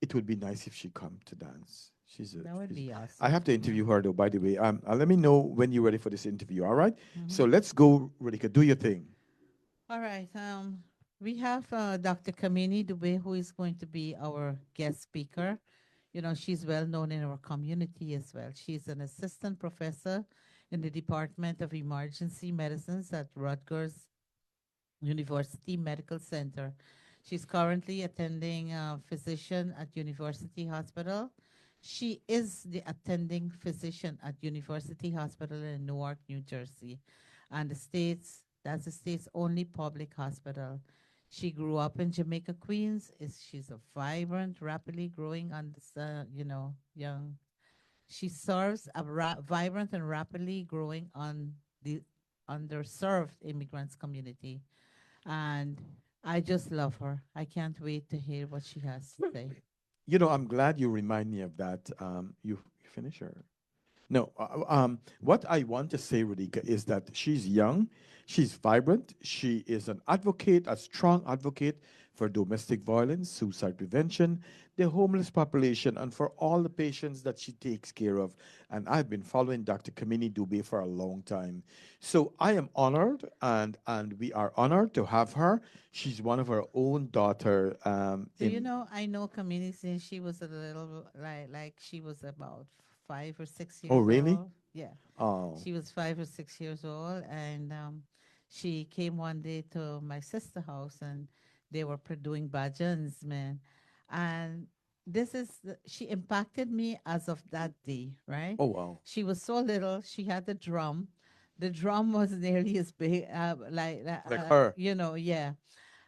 it would be nice if she come to dance. That would She's be I awesome. have to Yeah. interview her though, by the way. Let me know when you're ready for this interview. All right. Hmm. So let's go, Radhika. Do your thing. All right. We have Dr. Kamini Dubé, who is going to be our guest speaker. She's well known in our community as well. She's an assistant professor in the Department of Emergency Medicines at Rutgers University Medical Center. She's currently attending physician at University Hospital. She is the attending physician at University Hospital in Newark, New Jersey, and that's the state's only public hospital. She grew up in Jamaica, Queens. She's a vibrant, rapidly growing, young. She serves a vibrant and rapidly growing on the underserved immigrants community, and I just love her. I can't wait to hear what she has to say. I'm glad you remind me of that. You finish her. No, what I want to say, Radhika, is that she's young, she's vibrant, she is an advocate, a strong advocate for domestic violence, suicide prevention, the homeless population, and for all the patients that she takes care of. And I've been following Dr. Kamini Dubé for a long time. So I am honored, and we are honored to have her. She's one of our own daughter. Do you In know? I know Kamini since she was a little like she was about 5 or 6 Oh, years really? old. Yeah, Oh, she was 5 or 6 years old, and she came one day to my sister house, and they were doing bhajans, man, and she impacted me as of that day, right? oh wow, She was so little. She had the drum. The drum was nearly as big, like her. yeah,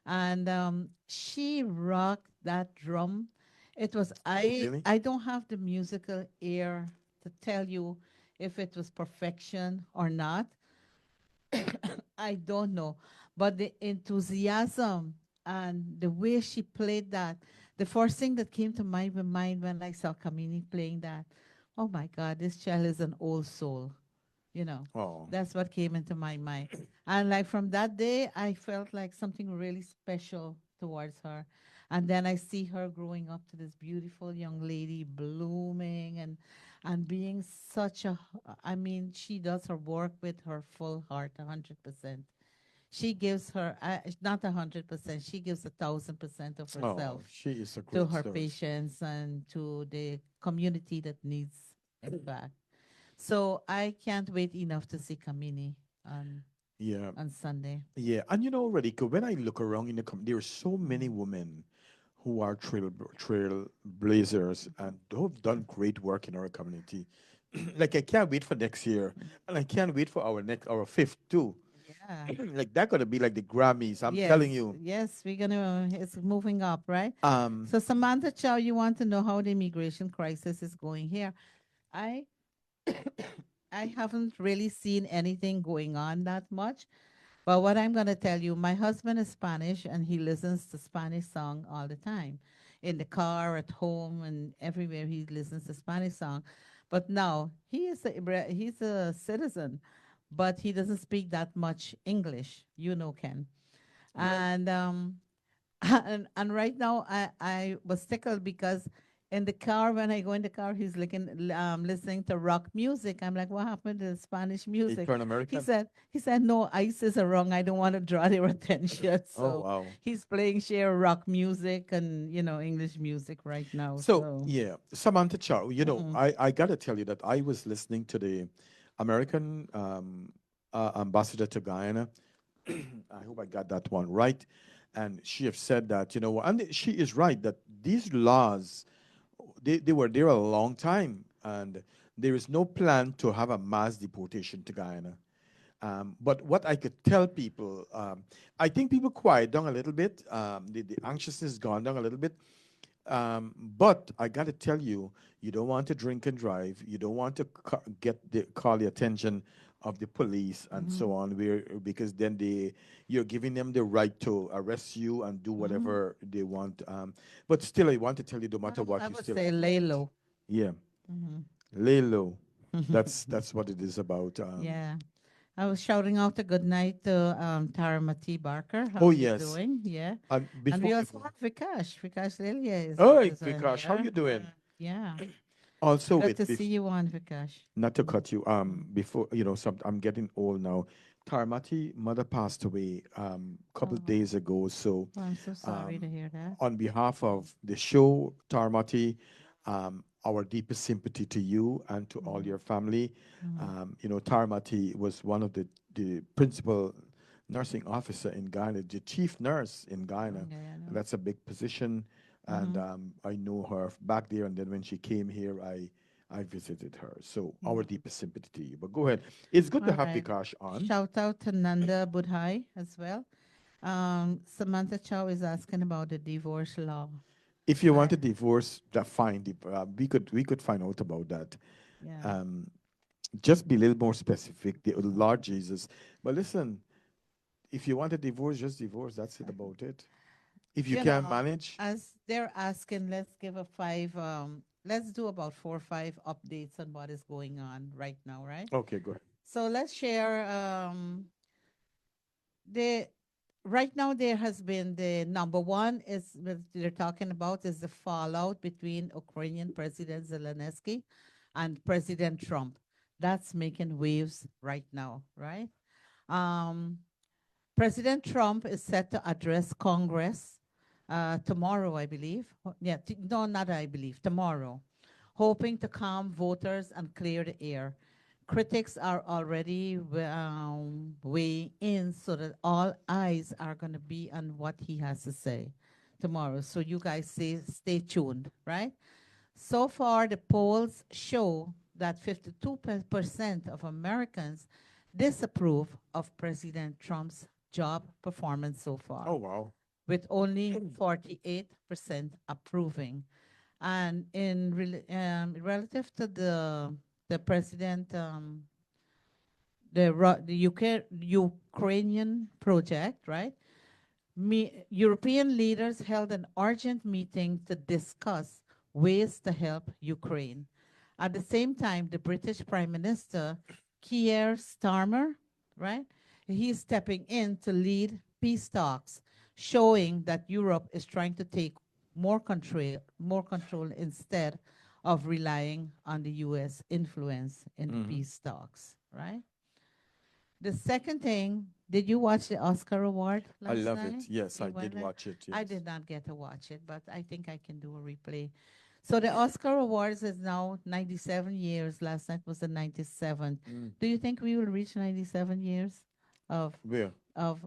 and she rocked that drum. It was I Really? I don't have the musical ear to tell you if it was perfection or not. I don't know, but the enthusiasm and the way she played that, the first thing that came to my mind when I saw Kamini playing that, oh my God, this child is an old soul you know Oh. that's what came into my mind, and like from that day I felt like something really special towards her, and then I see her growing up to this beautiful young lady, blooming and being such a I mean, she does her work with her full heart, 100%. She gives her not 100%, she gives 1,000% of Oh, herself she is a to great her source. patients and to the community that needs it back. So I can't wait enough to see Kamini on Yeah, on Sunday. yeah, and Radhika, when I look around in there are so many Mm. women who are trailblazers and who have done great work in our community. Like I can't wait for next year, and I can't wait for our fifth too. Yeah. Like that gonna be like the Grammys. I'm Yes. telling you. Yes, we're gonna. It's moving up, right? Um, So Samantha Chow, you want to know how the immigration crisis is going here? I I haven't really seen anything going on that much. But what I'm going to tell you, my husband is Spanish and he listens to Spanish song all the time. In the car, at home, and everywhere he listens to Spanish song. But now he's a citizen, but he doesn't speak that much English, Ken. Right. And and right now I was tickled because in the car when I go in the car listening to rock music. I'm like, what happened to the Spanish He music? turned American. He said no, ISIS are wrong. I don't want to draw their attention. Oh So wow. he's playing share rock music and English music right now. So So yeah, Samantha Chow. mm-mm, I gotta tell you that I was listening to the American ambassador to Guyana. I hope I got that one right. And she have said that, and she is right that these laws, they were there a long time, and there is no plan to have a mass deportation to Guyana. But what I could tell people, I think people quiet down a little bit. The anxiousness gone down a little bit. But I got to tell you, you don't want to drink and drive. You don't want to call the attention of the police and mm-hmm, so on. Because then you're giving them the right to arrest you and do mm-hmm. whatever they want. But still, I want to tell you, no matter I what, you would still, say lay low. yeah, Mm-hmm. lay low. That's what it is about. Yeah. I was shouting out a good night to Tara Mati Barker. How Oh are you yes, doing? Yeah. and And we before, also have Vikash. Vikash Lilia oh is in Vikash, how here. you doing? Yeah. Also, Good with to see you on, Vikash. not to Mm, cut you, mm. before some, I'm getting old now. Tarmati mother passed away couple of Oh, days ago. So well, I'm so sorry to um, hear that. on behalf of the show, Tarmati, our deepest sympathy to you and to all Mm, your family. mm. Tarmati was one of the principal nursing officer in Ghana, the chief nurse in Ghana. Okay, I And know. that's a big position. And Mm-hmm. I know her back there. And then when she came here, I visited her. So our Mm. deepest sympathy to you. But go ahead. It's good to All have right. Vikash on. Shout out to Nanda Budhai as well. Samantha Chow is asking about the divorce law. If you want I a divorce, that fine. We could find out about that. Yeah. Um, just be a little more specific. The Lord Jesus. But listen, if you want a divorce, just divorce. That's it about it. If you You can't know, manage, as they're asking, let's give a five. Let's do about 4 or 5 updates on what is going on right now, right? okay, go ahead. So let's share. The Right now there has been the number one is what they're talking about is the fallout between Ukrainian President Zelensky and President Trump. That's making waves right now, right? Um, President Trump is set to address Congress tomorrow, I believe. Yeah, no, not I believe, tomorrow, hoping to calm voters and clear the air. Critics are already weighing in so that all eyes are going to be on what he has to say tomorrow. So you guys stay tuned, right? So far, the polls show that 52% of Americans disapprove of President Trump's job performance so Oh far, wow. with only 48% approving. And relative to the president, the Ukrainian project, right? European leaders held an urgent meeting to discuss ways to help Ukraine. At the same time, the British Prime Minister, Keir Starmer, right, he's stepping in to lead peace talks, showing that Europe is trying to take more control instead of relying on the U.S. influence in the Hmm. peace talks, right? The second thing, did you watch the Oscar award I last love night? it. Yes, I You did went there? watch it. I Yes. did not get to watch it, but I think I can do a replay. So the Oscar awards is now 97 years. Last night was the 97th. Mm. Do you think we will reach 97 years of Where? of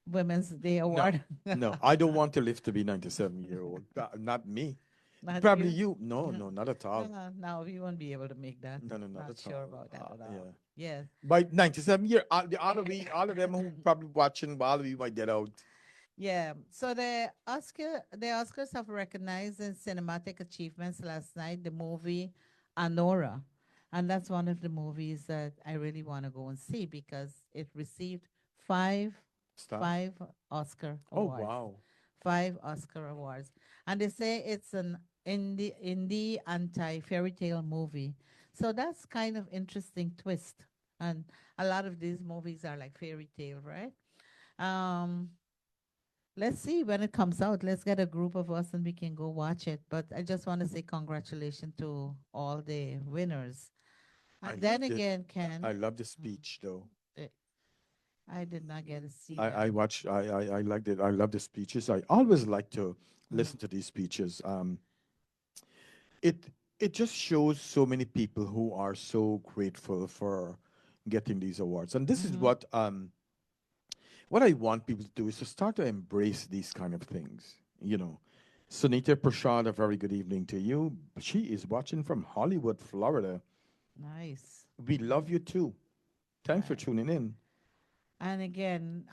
Women's Day No, award? no. I don't want to live to be 97-year old. Not me. Not Probably you? you. No, no, not at all. No, we won't be able to make that. No, no, not Not at sure all. about that at all. Yeah. Yes. By 97 year, all of them who probably watching, all of you might get out. Yeah. So the Oscars have recognized in cinematic achievements last night the movie Anora. And that's one of the movies that I really want to go and see because it received five Star? five Oscar Oh, awards. wow. 5 Oscar awards. And they say it's an indie anti fairy tale movie. So that's kind of interesting twist. And a lot of these movies are like fairy tale, right? Um, let's see when it comes out. Let's get a group of us and we can go watch it. But I just want to say congratulations to all the winners. I And then loved it. again, Ken, I love the mm, speech, though. eh, I did not get to see I that. watched, I liked it. I love the speeches. I always like to Mhm. listen to these speeches. It it just shows so many people who are so grateful for getting these awards. And this is Mhm. what I want people to do is to start to embrace these kind of things. You know, Sunita Prashad, a very good evening to you. She is watching from Hollywood, Florida. Nice. We love you too. Thanks for Right. tuning in. And again,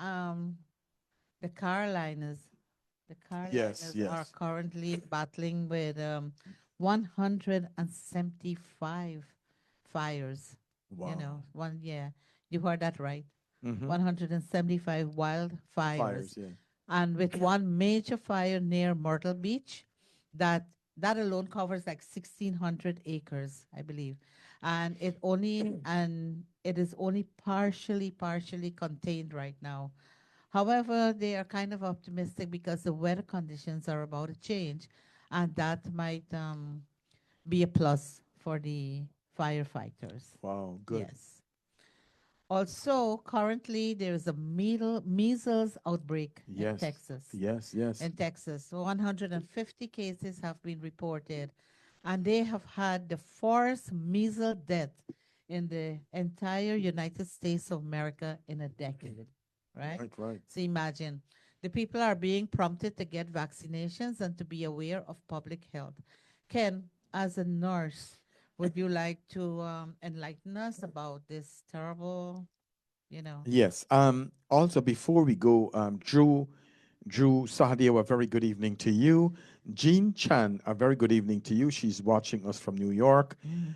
the Carolinas, the Yes, Carolinas are yes. currently battling with 175 fires. You Wow. know, one yeah, you heard that right. Mm-hmm. 175 wildfires, Fires, yeah. and with one major fire near Myrtle Beach, that that alone covers like 1,600 acres, I believe, and it is only partially contained right now. However, they are kind of optimistic because the weather conditions are about to change, and that might be a plus for the firefighters. Wow, good. Yes. Also, currently there is a measles outbreak in Yes, Texas. yes, yes. In Texas, 150 cases have been reported, and they have had the first measles death in the entire United States of America in a decade. Right? Right, right. So imagine the people are being prompted to get vaccinations and to be aware of public health. Ken, as a nurse, would you like to enlighten us about this terrible, you know? Yes. Also, before we go, Drew Sahadia, a very good evening to you. Jean Chan, a very good evening to you. She's watching us from New York. Mhm.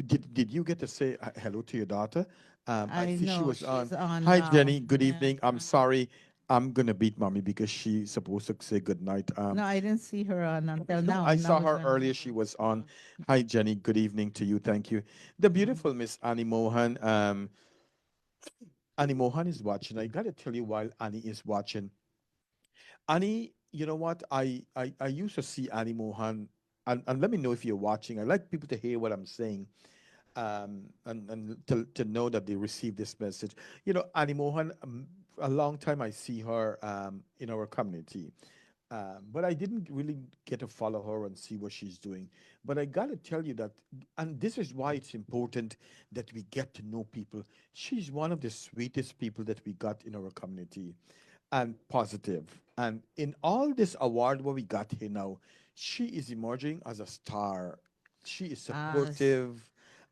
Did you get to say hello to your daughter? I I see she know was she's on. on Hi, now. Jenny. Good Yeah. evening. I'm Mhm. sorry. I'm gonna beat mommy because she's supposed to say good night. No, I didn't see her on until No, now. I Now saw is her when. earlier. She was on. Mhm. Hi, Jenny. Good evening to you. Thank you. The Mhm. beautiful Miss Annie Mohan. Annie Mohan is watching. I gotta tell you, while Annie is watching, Annie, you know what? I used to see Annie Mohan, and let me know if you're watching. I like people to hear what I'm saying, and to know that they receive this message. You know, Annie Mohan, a long time I see her in our community. But I didn't really get to follow her and see what she's doing. But I got to tell you that, and this is why it's important that we get to know people. She's one of the sweetest people that we got in our community and positive. And in all this award what we got here now, she is emerging as a star. She is As supportive.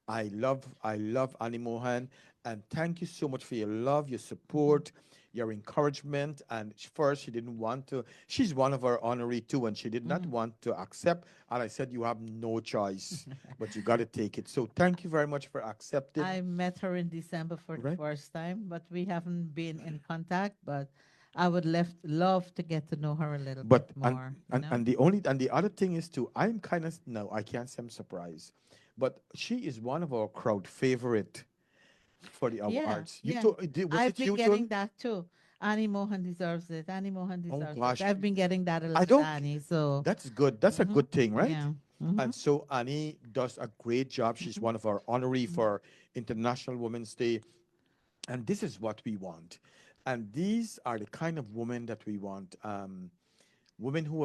I love Annie Mohan. And thank you so much for your love, your Mhm. support, your encouragement. And first, she didn't want to. She's one of our honoree too, and she did not Mhm. want to accept. And I said, you have no choice, but you got to take it. So thank you very much for accepting. I met her in December for the Right? first time, but we haven't been in contact. But I would love to get to know her a little bit But more. You know? and the other thing is too, I'm kind of no, I can't say I'm surprised, but she is one of our crowd favorite for the Yeah, awards. You yeah. told was I've it been you getting told? that too. Annie Mohan deserves it. Annie Mohan Oh deserves it. gosh, I've been getting that a I lot with don't. Annie. So, That's good. That's a hmm good thing, right? yeah. Hmm And so Annie does a great job. She's hmm one of our honoree for International Women's Day, and this is what we want. And these are the kind of women that we want. Women who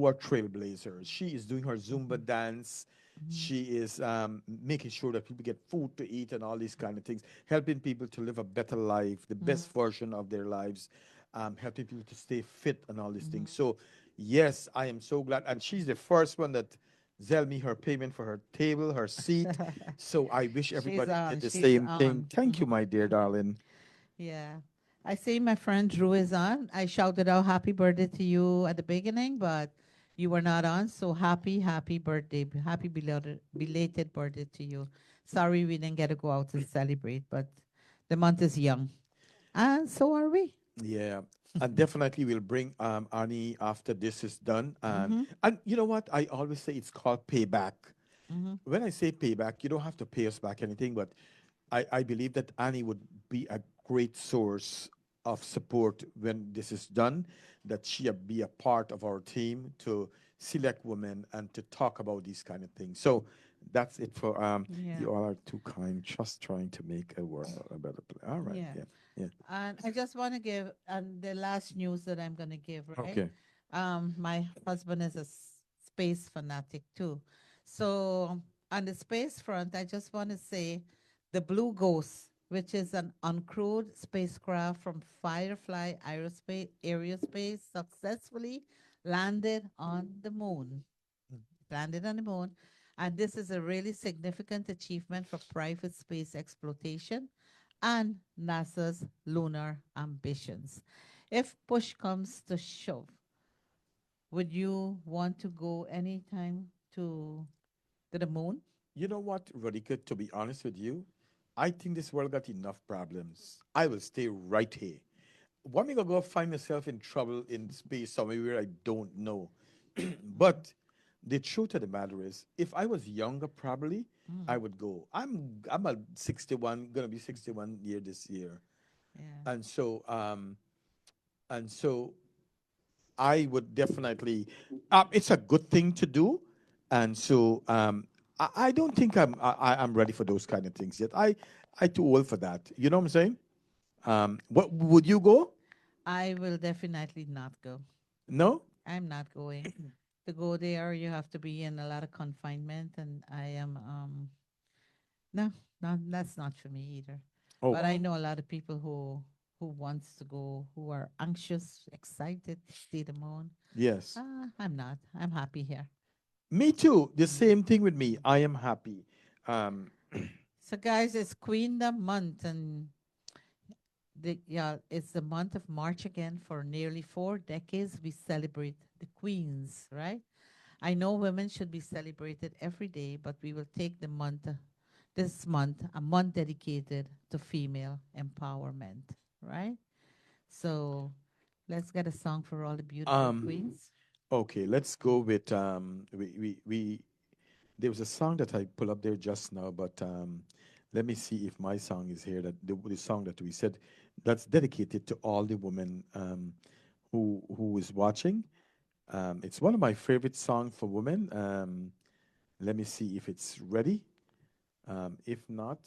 are trailblazers. She is doing her Zumba dance. hmm She is making sure that people get food to eat and all these kind of things, helping people to live a better life, the hmm best version of their lives, helping people to stay fit and all these hmm things. So, yes, I am so glad. And she's the first one that Zell me her payment for her table, her seat. So I wish She's everybody did on. the She's same thing. on. Thank you, my dear darling. Yeah. I see my friend Drew is on. I shouted out happy birthday to you at the beginning, but you were not on. So happy birthday. Happy belated birthday to you. Sorry we didn't get to go out and celebrate, but the month is young. And so are we. Yeah. And definitely we'll bring Annie after this is done. Mm-hmm. And you know what? I always say it's called payback. Mm-hmm. When I say payback, you don't have to pay us back anything, but I believe that Annie would be a great source of support when this is done, that she be a part of our team to select women and to talk about these kind of things. So that's it for Yeah. you all are too kind, just trying to make a world a better place. All right, Yeah. yeah, yeah. And I just want to give, and the last news that I'm going to give, right? Okay. My husband is a space fanatic too. So on the space front, I just want to say the Blue Ghost, which is an uncrewed spacecraft from Firefly Aerospace, successfully landed on the moon. Landed on the moon. And this is a really significant achievement for private space exploitation and NASA's lunar ambitions. If push comes to shove, would you want to go anytime to the moon? You know what, Radhika, to be honest with you, I think this world got enough problems. I will stay right here. One thing I go find myself in trouble in space somewhere where I don't know. But the truth of the matter is, if I was younger, probably I Mm, would go. I'm a 61, gonna be 61 year this year, yeah. and so I would definitely. It's a good thing to do, and so I don't think I'm ready for those kind of things yet. I too old for that. You know what I'm saying? What would you go? I will definitely not go. No. I'm not going. To go there, you have to be in a lot of confinement, and I am no, no, that's not for me either. Oh, But I know a lot of people who wants to go, who are anxious, excited to see the moon. yes. I'm not. I'm happy here. Me too. The Mm. same thing with me. I am happy. Um, So, guys, it's Queendom Month, and it's the month of March again. For nearly 4 decades, we celebrate the queens, right? I know women should be celebrated every day, but we will take this month, a month dedicated to female empowerment, right? So let's get a song for all the beautiful um, queens. okay, let's go with we there was a song that I pulled up there just now, but let me see if my song is here. That the song that we said that's dedicated to all the women who is watching. It's one of my favorite songs for women. Let me see if it's ready. If not,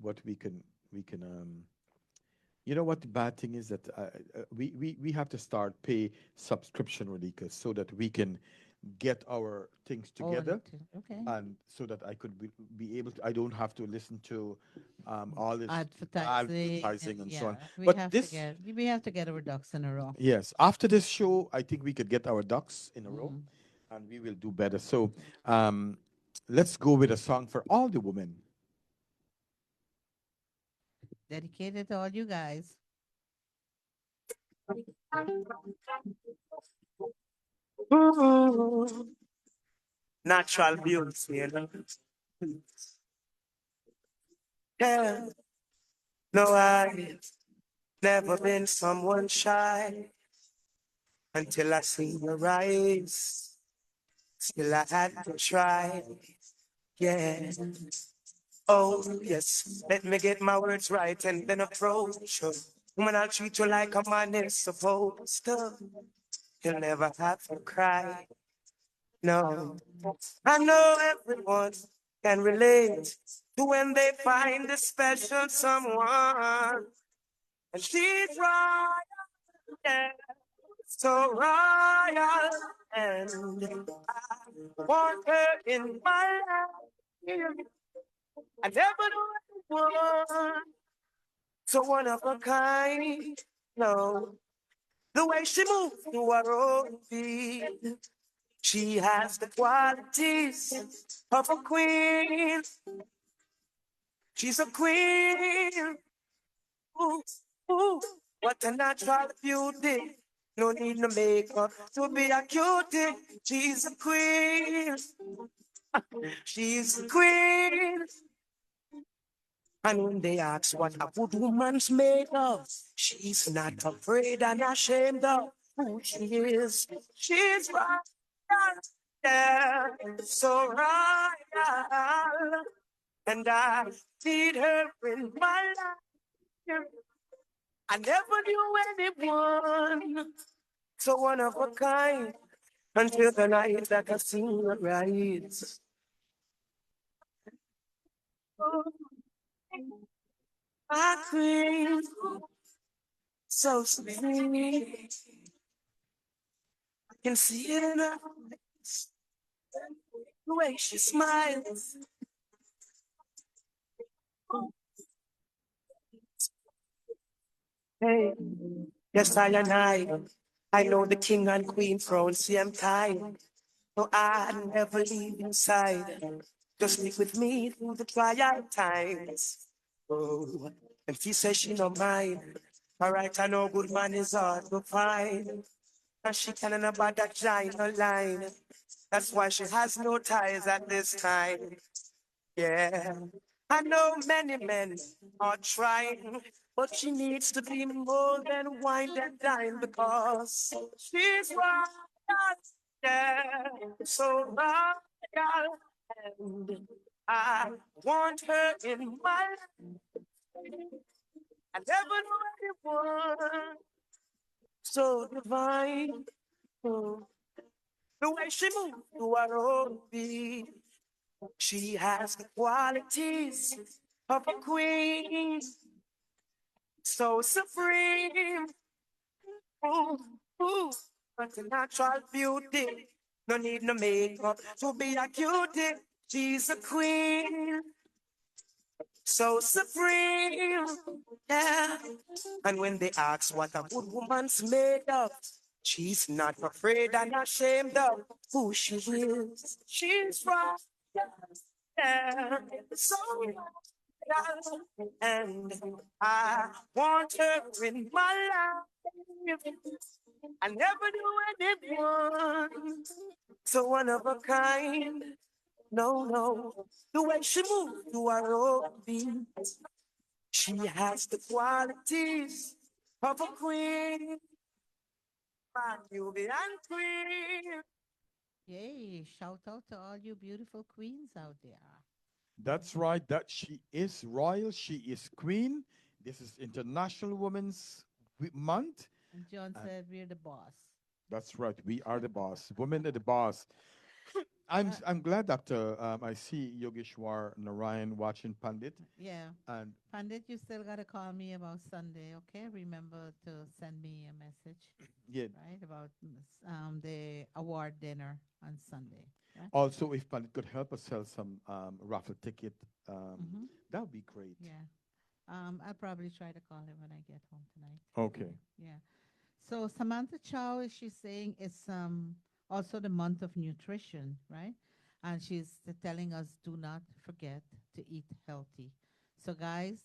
what we can. You know what the bad thing is that we have to start pay subscription, Radhika, so that we can get our things Oh, together, okay. and so that I could be able to. I don't have to listen to all this Advertising, and advertising and so yeah, on. But this, we have to get our ducks in a row. yes, after this show, I think we could get our ducks in a row, Mm. and we will do better. So, um, let's go with a song for all the women. Dedicated to all you guys. Ooh, natural beauty, you know. Yeah, no, I never been someone shy until I see your eyes. Still, I had to try. Yeah. Oh, yes. Let me get my words right and then approach you. Woman, I'll treat you like a man is supposed to. You'll never have to cry. No. I know everyone can relate to when they find a special someone. And she's royal, yeah, so royal. And I want her in my life. I never knew anyone so one of a kind. No, the way she moves to her own beat, she has the qualities of a queen. She's a queen. Ooh, ooh, what a natural beauty. No need no makeup to be a cutie. She's a queen. She's a queen. And when they ask what a good woman's made of, she's not afraid and ashamed of who she is. She's royal, yeah, so royal. And I need her in my life. I never knew anyone so one of a kind until the night that I seen her rise. Oh, my queen, so sweet. I can see it in her eyes, the way she smiles. Hey, yes, I and I know the king and queen throne, same time. So I never leave your side. Just stick with me through the trial times. Oh, and she says she no mind. Alright, I know good man is hard to find. And she can't about that giant line. That's why she has no ties at this time. Yeah, I know many men are trying, but she needs to be more than wine and dine because she's royal, yeah, so royal, and I want her in my life. I never knew anyone so divine. Oh, the way she moves to her own beat. She has the qualities of a queen, so supreme. Ooh, ooh, but a natural beauty. No need no makeup to be a cutie. She's a queen, so supreme. Yeah. And when they ask what a good woman's made of, she's not afraid and ashamed of who she is. She's right. Yeah. So and I want her in my life. I never knew anyone so one of a kind. No, no, the way she moves to her own beat, she has the qualities of a queen, my Nubian queen. Yay. Shout out to all you beautiful queens out there. That's right. That she is royal. She is queen. This is International Women's Month. And John And said we're the boss. that's right. We are the boss. Women are the boss. Uh, I'm glad that I see Yogeshwar Narayan watching Pandit. yeah. And Pandit, you still got to call me about Sunday, okay? Remember to send me a message, yeah, right? About the award dinner on Sunday, right? also if Pandit could help us sell some raffle ticket, Mm-hmm. that would be great. Yeah. I'll probably try to call him when I get home tonight. Okay. Yeah. So Samantha Chow, she's saying it's also the month of nutrition, right? And she's telling us do not forget to eat healthy. So guys,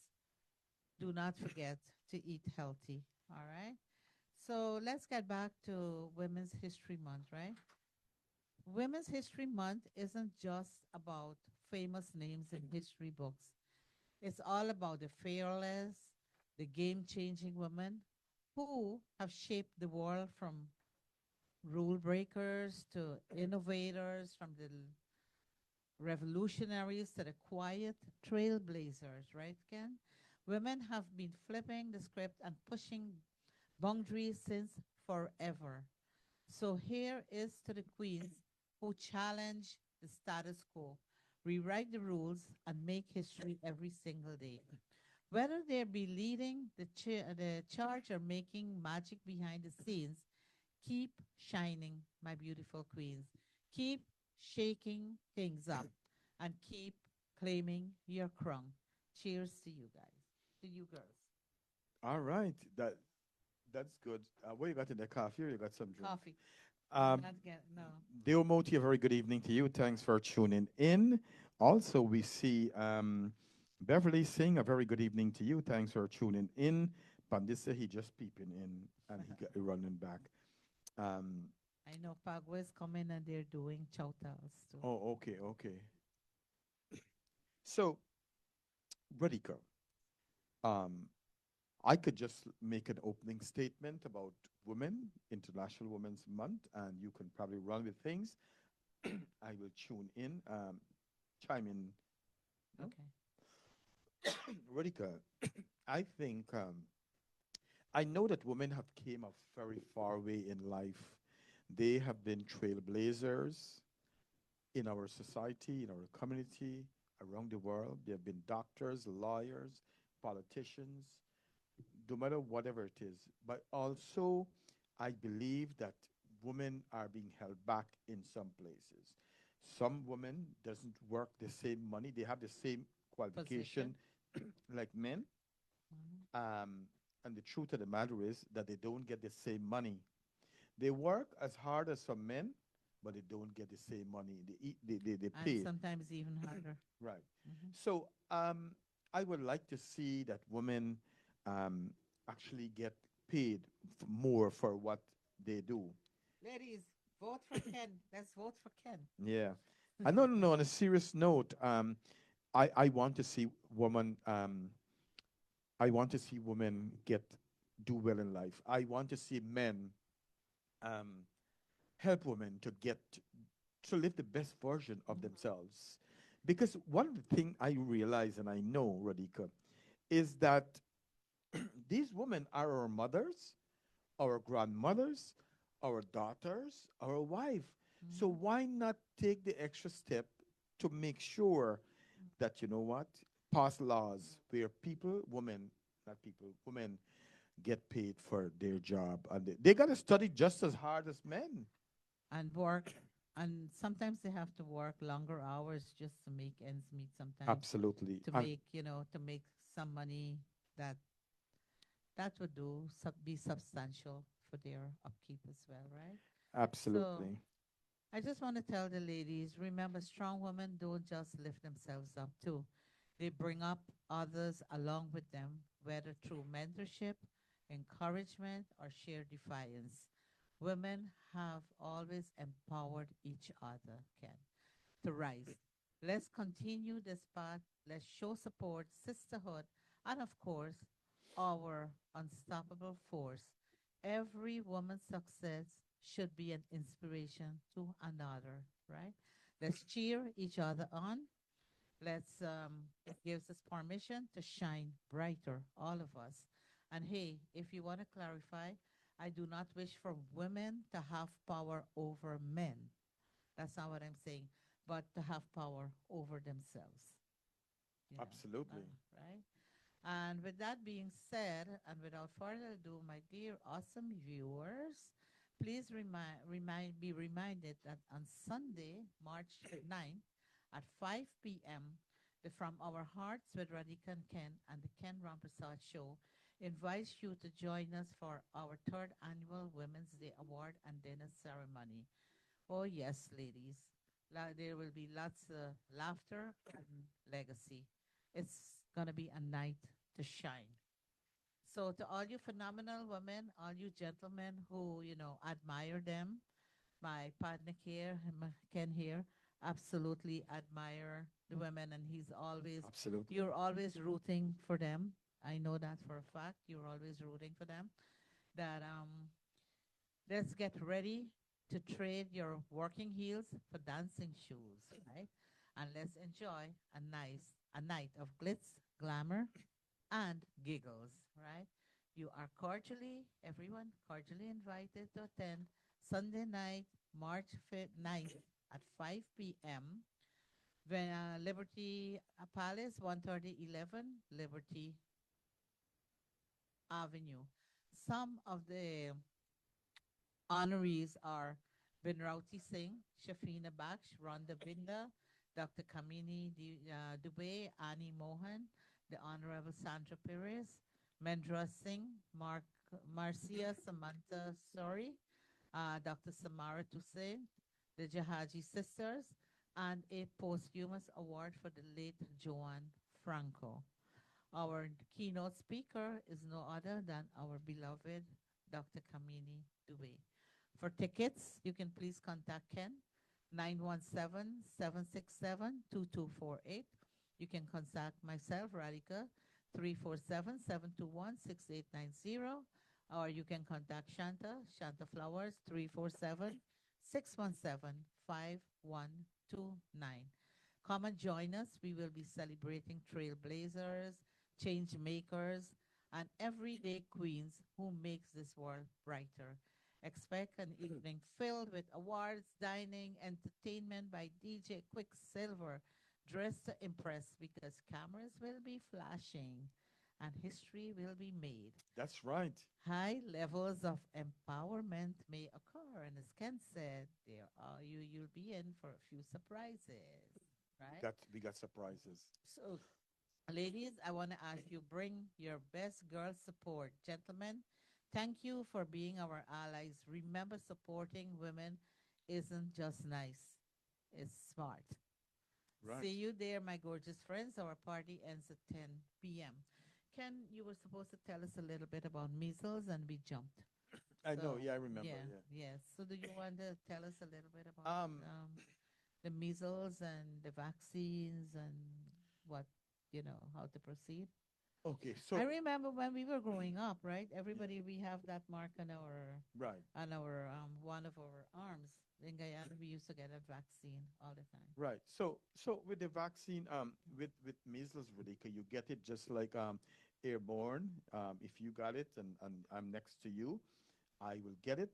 do not forget to eat healthy. All right. So let's get back to Women's History Month, right? Women's History Month isn't just about famous names in history books. It's all about the fearless, the game changing women who have shaped the world from rule breakers to innovators, from the revolutionaries to the quiet trailblazers, right, Ken? Women have been flipping the script and pushing boundaries since forever. So here is to the queens who challenge the status quo, rewrite the rules, and make history every single day. Whether they be leading the charge or making magic behind the scenes, keep shining, my beautiful queens. Keep shaking things up and keep claiming your crown. Cheers to you guys, to you girls. All right. That's good. What you got in the coffee or you got some drink? Coffee. I'm Um, not getting, no. Deo Moti, a very good evening to you. Thanks for tuning in. Also, we see Beverly Singh, a very good evening to you. Thanks for tuning in. Pandisa, he just peeping in and he got running back. Um, I know Pagwa is coming and they're doing chowtals too. oh, okay, okay. So Radhika, um, I could just make an opening statement about women, International Women's Month, and you can probably run with things. I will tune in, chime in. No? Okay. Radhika, I think I know that women have came a very far way in life. They have been trailblazers in our society, in our community, around the world. They have been doctors, lawyers, politicians, no matter whatever it is. But also, I believe that women are being held back in some places. Some women doesn't work the same money. They have the same Position. qualification like men. Mhm. Um, and the truth of the matter is that they don't get the same money. They work as hard as some men, but they don't get the same money. They And pay. sometimes even harder. Right. Mhm. So I would like to see that women um, actually get paid more for what they do. Ladies, vote for Ken. Let's vote for Ken. Yeah. And no, no, no. On a serious note, I want to see women. I want to see women get do well in life. I want to see men um, help women to get to live the best version of Mhm. themselves. Because one of the things I realize and I know, Radhika, is that these women are our mothers, our grandmothers, our daughters, our wife. So Mhm. why not take the extra step to make sure that you know what? Pass laws where people, women, not people, women get paid for their job and they got to study just as hard as men. And work, and sometimes they have to work longer hours just to make ends meet sometimes, Absolutely. to And make, to make some money that would be substantial for their upkeep as well, right? So absolutely. I just want to tell the ladies, remember, strong women don't just lift themselves up too. They bring up others along with them, whether through mentorship, encouragement, or sheer defiance. Women have always empowered each other, Ken, to rise. Let's continue this path. Let's show support, sisterhood, and of course, our unstoppable force. Every woman's success should be an inspiration to another, right? Let's cheer each other on. It gives us permission to shine brighter, all of us. And hey, if you want to clarify, I do not wish for women to have power over men. That's not what I'm saying, but to have power over themselves, Absolutely. right? And with that being said, and without further ado, my dear awesome viewers, please be reminded that on Sunday, March 9th at 5 p.m., the From Our Hearts with Radhika and Ken and the Ken Ramprasad Show invites you to join us for our third annual Women's Day Award and Dinner Ceremony. Oh, yes, ladies. There will be lots of laughter and legacy. It's going to be a night to shine. So, to all you phenomenal women, all you gentlemen who, admire them, my partner here, Ken here, absolutely admire the women, and Absolutely. you're always rooting for them. I know that for a fact. You're always rooting for them. That Let's get ready to trade your working heels for dancing shoes, right? And let's enjoy a night of glitz, glamour, and giggles, right? You are everyone cordially invited to attend Sunday night, March 5th, 9th at 5 p.m. When Liberty Palace, 13011 Liberty Avenue. Some of the honorees are Binrauti Singh, Shafina Baksh, Rhonda Binda, Dr. Kamini Dubey, Annie Mohan, the Honorable Sandra Perez, Mendra Singh, Marcia Samantha Sori, Dr. Samara Toussaint, the Jahaji sisters, and a posthumous award for the late Joan Franco. Our keynote speaker is no other than our beloved Dr. Kamini Dubey. For tickets, you can please contact Ken, 917-767-2248, You can contact myself, Radhika, 347-721-6890, or you can contact Shanta Flowers, 347-617-5129. Come and join us. We will be celebrating trailblazers, change makers, and everyday queens who makes this world brighter. Expect an evening filled with awards, dining, entertainment by DJ Quicksilver, dressed to impress because cameras will be flashing and history will be made. That's right. High levels of empowerment may occur, and as Ken said, you'll be in for a few surprises, right? Got we got surprises. So, ladies, I want to ask you bring your best girl support. Gentlemen, thank you for being our allies. Remember, supporting women isn't just nice, it's smart. Right. See you there, my gorgeous friends. Our party ends at 10 p.m. Ken, you were supposed to tell us a little bit about measles and we jumped. I know. So, Yeah, I remember. yeah, Yeah. yes. So, do you want to tell us a little bit about Um. the measles and the vaccines and what, how to proceed? Okay. I So remember when we were growing up, right? Everybody, we have that mark right. on our one of our arms. In Guyana, we used to get a vaccine all the time. Right. So with the vaccine, with measles, Radhika, you get it just like airborne. If you got it and I'm next to you, I will get it,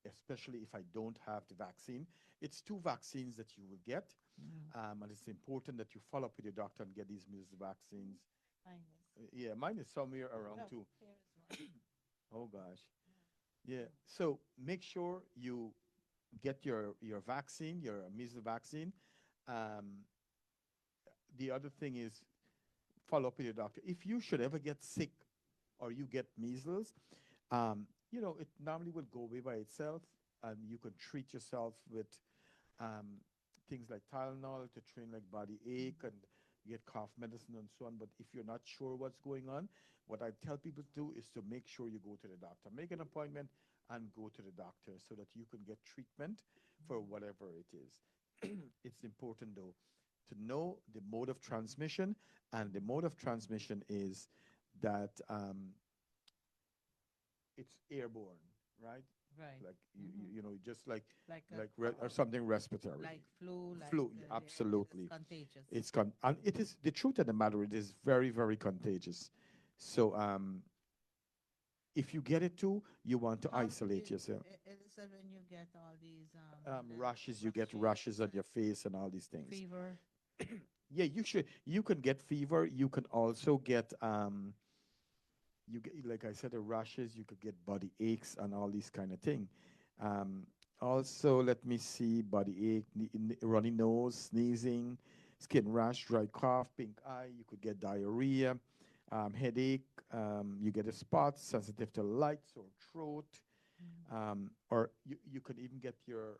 especially if I don't have the vaccine. It's two vaccines that you will get, Mm. and it's important that you follow up with your doctor and get these measles vaccines. Mine Yeah, mine is somewhere around Oh, too. here is one. Oh gosh. Yeah. So make sure you get your vaccine, your measles vaccine. Um, the other thing is follow up with your doctor. If you should ever get sick or you get measles, it normally will go away by itself, and you can treat yourself with um, things like Tylenol to train like body ache and get cough medicine and so on. But if you're not sure what's going on, what I tell people to do is to make sure you go to the doctor. Make an appointment and go to the doctor so that you can get treatment for whatever it is. It's important though to know the mode of transmission, and the mode of transmission is that it's airborne, right? Right. Like Mhm. just like Like or something respiratory. like flu, Flu, yeah, it is absolutely. contagious. And it is the truth of the matter. It is very, very contagious. So if you get it too, you want to How do isolate yourself. it is that when you get all these Rashes, you get rashes rashes on and your face and all these things. fever? Yeah, you can get fever. You can also get you get, like I said, the rashes. You could get body aches and all these kind of thing. Um, Also, let me see: body ache, runny nose, sneezing, skin rash, dry cough, pink eye. You could get diarrhea, headache. You get a spot, sensitive to lights or throat, Mm. or you could even get your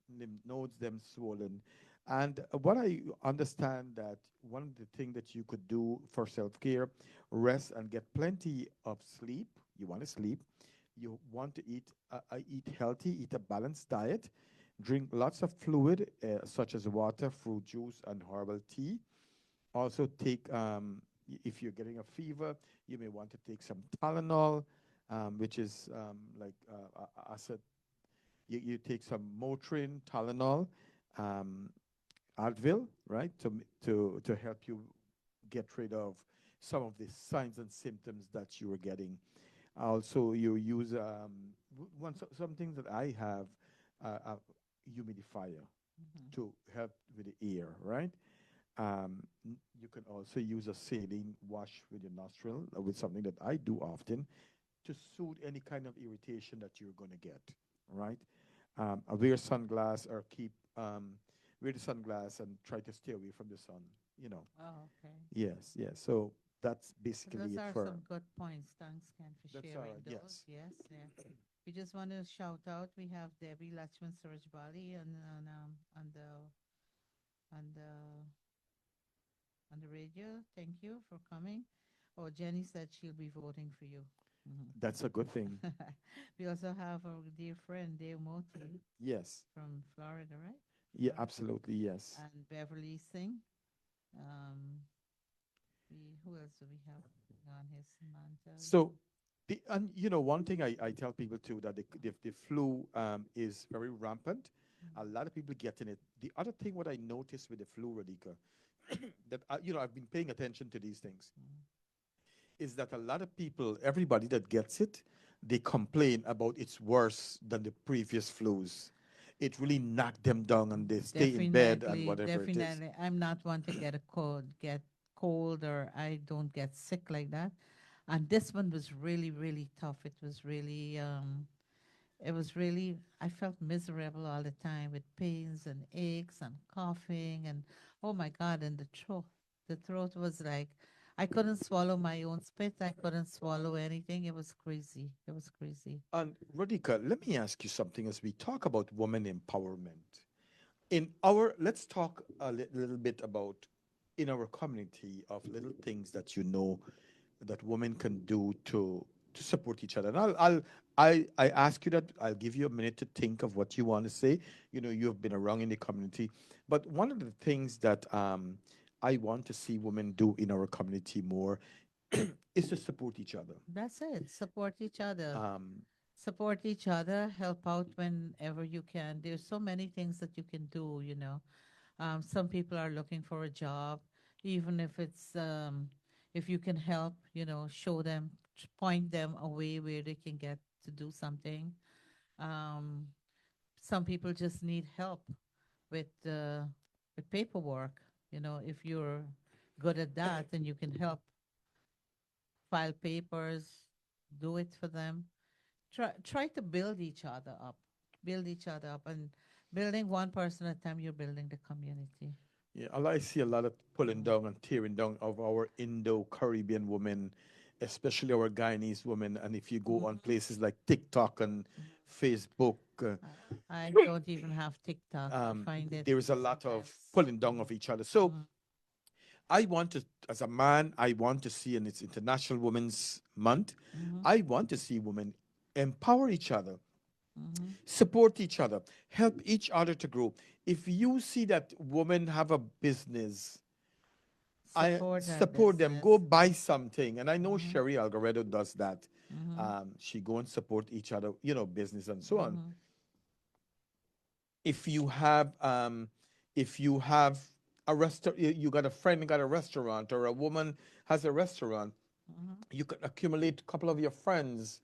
lymph nodes them swollen. And what I understand that one of the things that you could do for self-care, rest and get plenty of sleep. You want to sleep. You want to eat healthy, eat a balanced diet, drink lots of fluid, such as water, fruit juice, and herbal tea. Also, take if you're getting a fever, you may want to take some Tylenol, which is like acid. You take some Motrin, Tylenol, um, Advil, right, to help you get rid of some of the signs and symptoms that you were getting. Also, you use some things that I have, a humidifier Mhm. to help with the air, right? You can also use a saline wash with your nostril, with something that I do often to soothe any kind of irritation that you're going to get, right? Wear sunglass or wear the sunglass and try to stay away from the sun, you know. Oh, okay. Yes, yes. So that's So basically those it are for, some good points. Thanks, Ken, for that's all sharing right, those. yes. Yes, yeah. We just want to shout out. We have Debbie Lachman Surajbali on the on the radio. Thank you for coming. Oh, Jenny said she'll be voting for you. Mhm. That's a good thing. We also have our dear friend Dave Moti Yes. from Florida, right? Yeah, Florida. absolutely, yes. And Beverly Singh. Um, Who else do we have on his mantle? So, and one thing I tell people too that the flu is very rampant. A lot of people getting it. The other thing what I noticed with the flu, Radhika, that I've been paying attention to these things, is that a lot of people, everybody that gets it, they complain about it's worse than the previous flus. It really knocked them down and they stay in bed and Definitely, whatever it is. definitely. I'm not one to get cold, or I don't get sick like that. And this one was really, really tough. It was really, I felt miserable all the time with pains and aches and coughing and, oh my God, and the throat. The throat was like, I couldn't swallow my own spit. I couldn't swallow anything. It was crazy. It was crazy. And Radhika, let me ask you something as we talk about women empowerment. Let's talk a little bit about in our community of little things that that women can do to support each other. And I ask you that I'll give you a minute to think of what you want to say. You have been around in the community, but one of the things that I want to see women do in our community more is to support each other. That's it. Support each other. Um, Support each other. Help out whenever you can. There's so many things that you can do. Some people are looking for a job, even if you can help, show them, point them away where they can get to do something. Um, some people just need help with paperwork. If you're good at that, then you can help file papers, do it for them. Try to build each other up, and building one person at a time. You're building the community. Yeah, I see a lot of pulling down and tearing down of our Indo-Caribbean women, especially our Guyanese women. And if you go on places like TikTok and Facebook, I don't even have TikTok. I find it there is a lot of sometimes. pulling down of each other. So Mhm, I want to, as a man, I want to see, and it's International Women's Month, mhm, I want to see women empower each other, mhm. support each other, help each other to grow. If you see that women have a business, I Support that support them. Go business. buy something, and I know Mhm, Sherry Algaredo does that. mhm, She go and support each other, business and so on. mhm, If you have, if you have a restaurant, you got a friend got a restaurant, or a woman has a restaurant, mhm. you can accumulate a couple of your friends,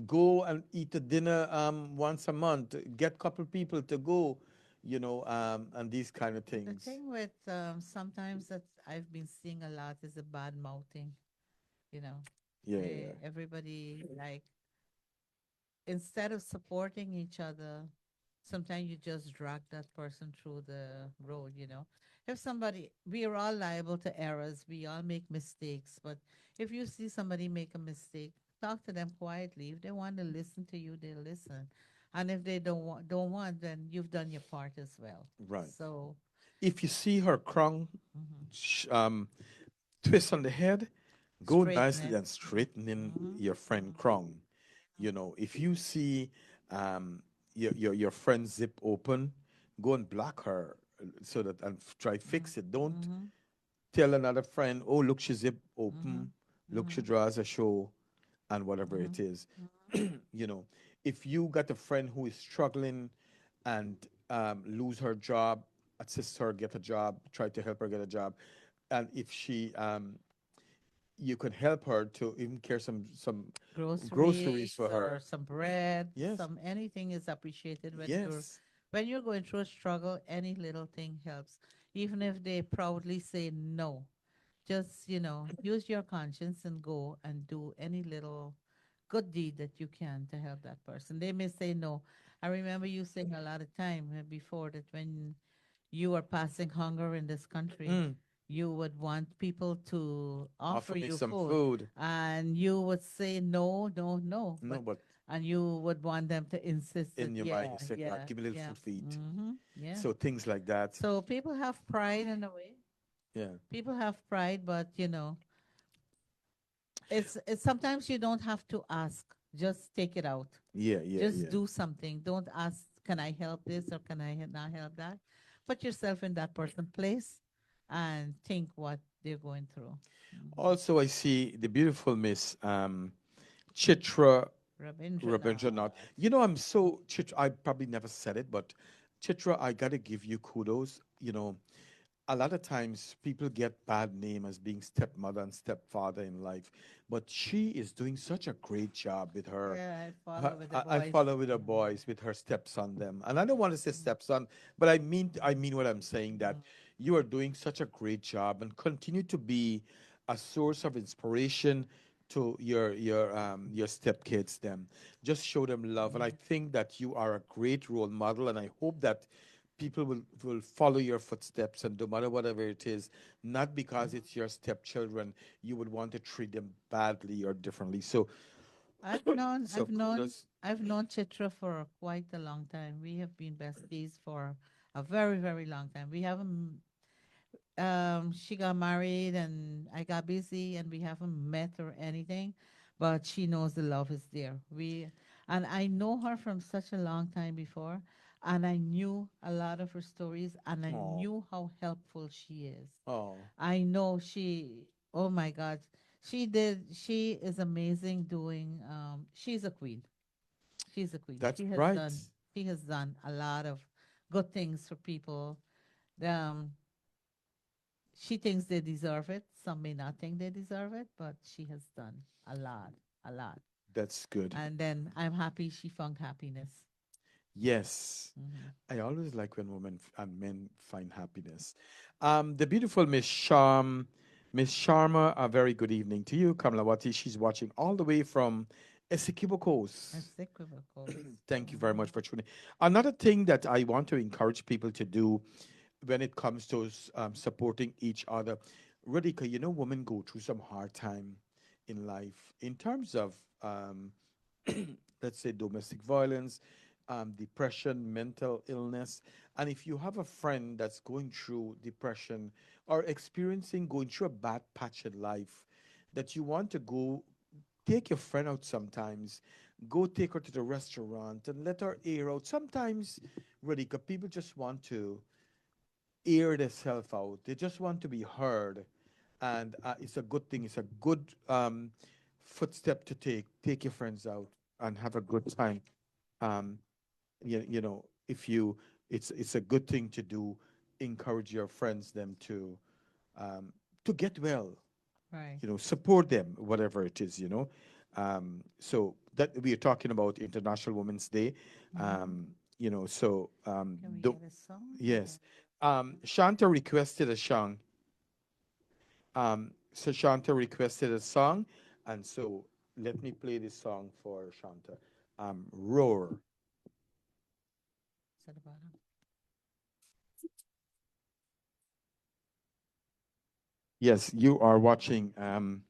go and eat a dinner once a month, get a couple people to go, and these kind of The things. thing with sometimes that I've been seeing a lot is the bad mouthing. You know, Yeah, yeah, Everybody, like, instead of supporting each other, sometimes you just drag that person through the road. If somebody, we are all liable to errors, we all make mistakes, but if you see somebody make a mistake, talk to them quietly. If they want to listen to you, they listen. And if they don't want, then you've done your part as well. right. So, If you see her crown, mhm, sh- um, twist on the head, go straighten nicely it. and straighten in Mm-hmm. your friend crown. If you see um, your friend zip open, go and block her so that and try fix it. Don't Mm-hmm. tell another friend, oh look, she zip Mm-hmm. open, look, she Mm-hmm. draws a show, and whatever Mm-hmm. it is. you know, if you got a friend who is struggling and lose her job, assist her get a job, try to help her get a job, and if she you could help her to even care some groceries Groceries for her. or some bread, Yes, some anything is appreciated when you're yes, when you're going through a struggle. Any little thing helps, even if they proudly say no. Just use your conscience and go and do any little good deed that you can to help that person. They may say no. I remember you saying a lot of time before that when you are passing hunger in this country, mm, you would want people to offer offer me you some food, food. and you would say no, no, no, No, but and you would want them to insist that in your mind yeah, you say, God, yeah, give me a little yeah, food to eat. yeah. So things like that. So people have pride in a way. Yeah, People have pride, but it's sometimes you don't have to ask. Just take it out. yeah, yeah, Just yeah. do something. Don't ask, can I help this or can I not help that? Put yourself in that person's place and think what they're going through. Also, I see the beautiful Miss Chitra Rabindranath. Rabindranath. You know, I'm so Chitra. I probably never said it, but Chitra, I gotta give you kudos. You know, a lot of times people get bad name as being stepmother and stepfather in life, but she is doing such a great job with her. Yeah, I follow with the I boys. follow with her boys with her stepson them, and I don't want to say stepson, but I mean what I'm saying, that you are doing such a great job and continue to be a source of inspiration to your stepkids. Them just show them love, and I think that you are a great role model, and I hope that people will follow your footsteps, and no matter whatever it is, not because it's your stepchildren, you would want to treat them badly or differently. So I've known, so I've known, kudos. I've known Chitra for quite a long time. We have been besties for a very, very long time. We haven't. She got married, and I got busy, and we haven't met or anything. But she knows the love is there. And I know her from such a long time before, and I knew a lot of her stories, and I Oh, knew how helpful she is. oh, I know she, oh my God, she is amazing doing, she's a queen. She's a queen. that's right. She has done a lot of good things for people. Um, she thinks they deserve it. Some may not think they deserve it, but she has done a lot, a lot. That's good. And then I'm happy she found happiness. Yes. Hmm. I always like when women and men find happiness. The beautiful Miss Sharma, a very good evening to you. Kamlawati, she's watching all the way from Essequibo That's Coast. equivocal. Thank you very Hmm. much for tuning. Another thing that I want to encourage people to do when it comes to supporting each other, Radhika, you know, women go through some hard time in life in terms of, um, let's say, domestic violence, depression, mental illness. And if you have a friend that's going through depression or experiencing going through a bad patch in life, that you want to go take your friend out sometimes, go take her to the restaurant and let her air out. Sometimes, Radhika, people just want to air themselves out. They just want to be heard, and it's a good thing. It's a good footstep to take. Take your friends out and have a good time. Um, you know, if you, it's a good thing to do. Encourage your friends them um, to get well. Right. You know, support them, whatever it is. You know, so that we are talking about International Women's Day. Hmm. You know, so Can we the get a song? yes. Shanta requested a song. So Shanta requested a song, and so let me play this song for Shanta. Roar. Is at the bottom. Yes, you are watching From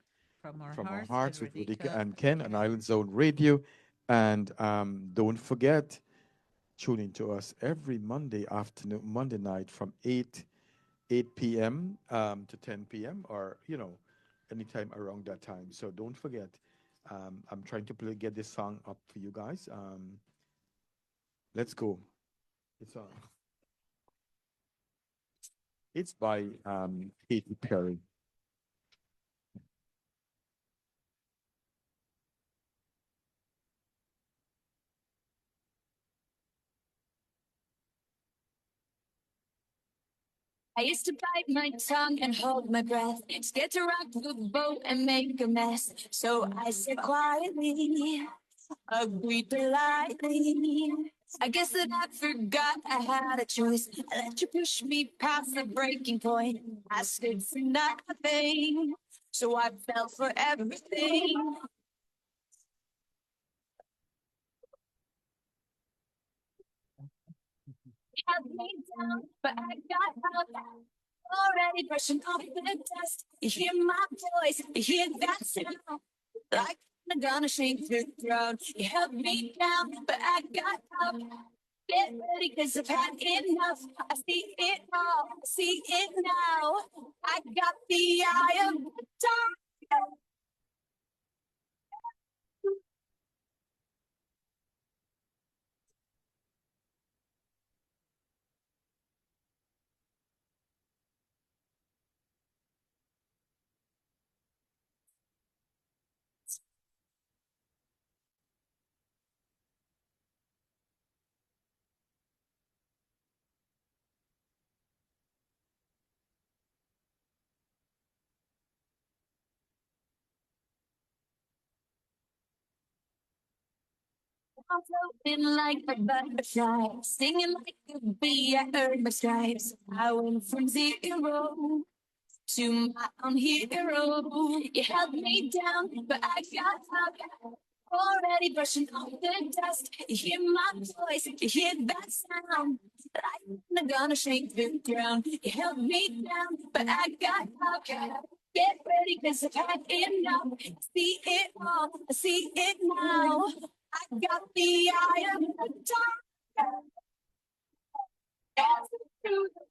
Our From Our Hearts with Hearts with Radhika Radhika and and Ken on Ken. Island Zone Radio. And don't forget, tune in to us every Monday afternoon, Monday night from 8 p.m. To 10 p.m. or, you know, anytime around that time. So don't forget. I'm trying to get this song up for you guys. Let's go. It's it's by Katy Perry. I used to bite my tongue and hold my breath, scared to rock the boat and make a mess. So I said quietly, agreed politely. I guess that I forgot I had a choice. I let you push me past the breaking point. I stood for nothing, so I fell for everything. Held me down, but I got up. Already brushing off the dust. You hear my voice, you hear that sound. Like I'm gonna shake your throne. You held me down, but I got up. Get ready, cause I've had enough. I see it all, I see it now. I got the eye of the tiger. I'm floating like a butterfly, singing like a bee. I earned my stripes. I went from zero to my own hero. You held me down, but I got up. Already brushing off the dust. You hear my voice, you hear that sound. Like I'm gonna shake the ground. You held me down, but I got up. Get ready, cause I've had enough. See it all, I see it now. I got the eye of the dark. Dancing through the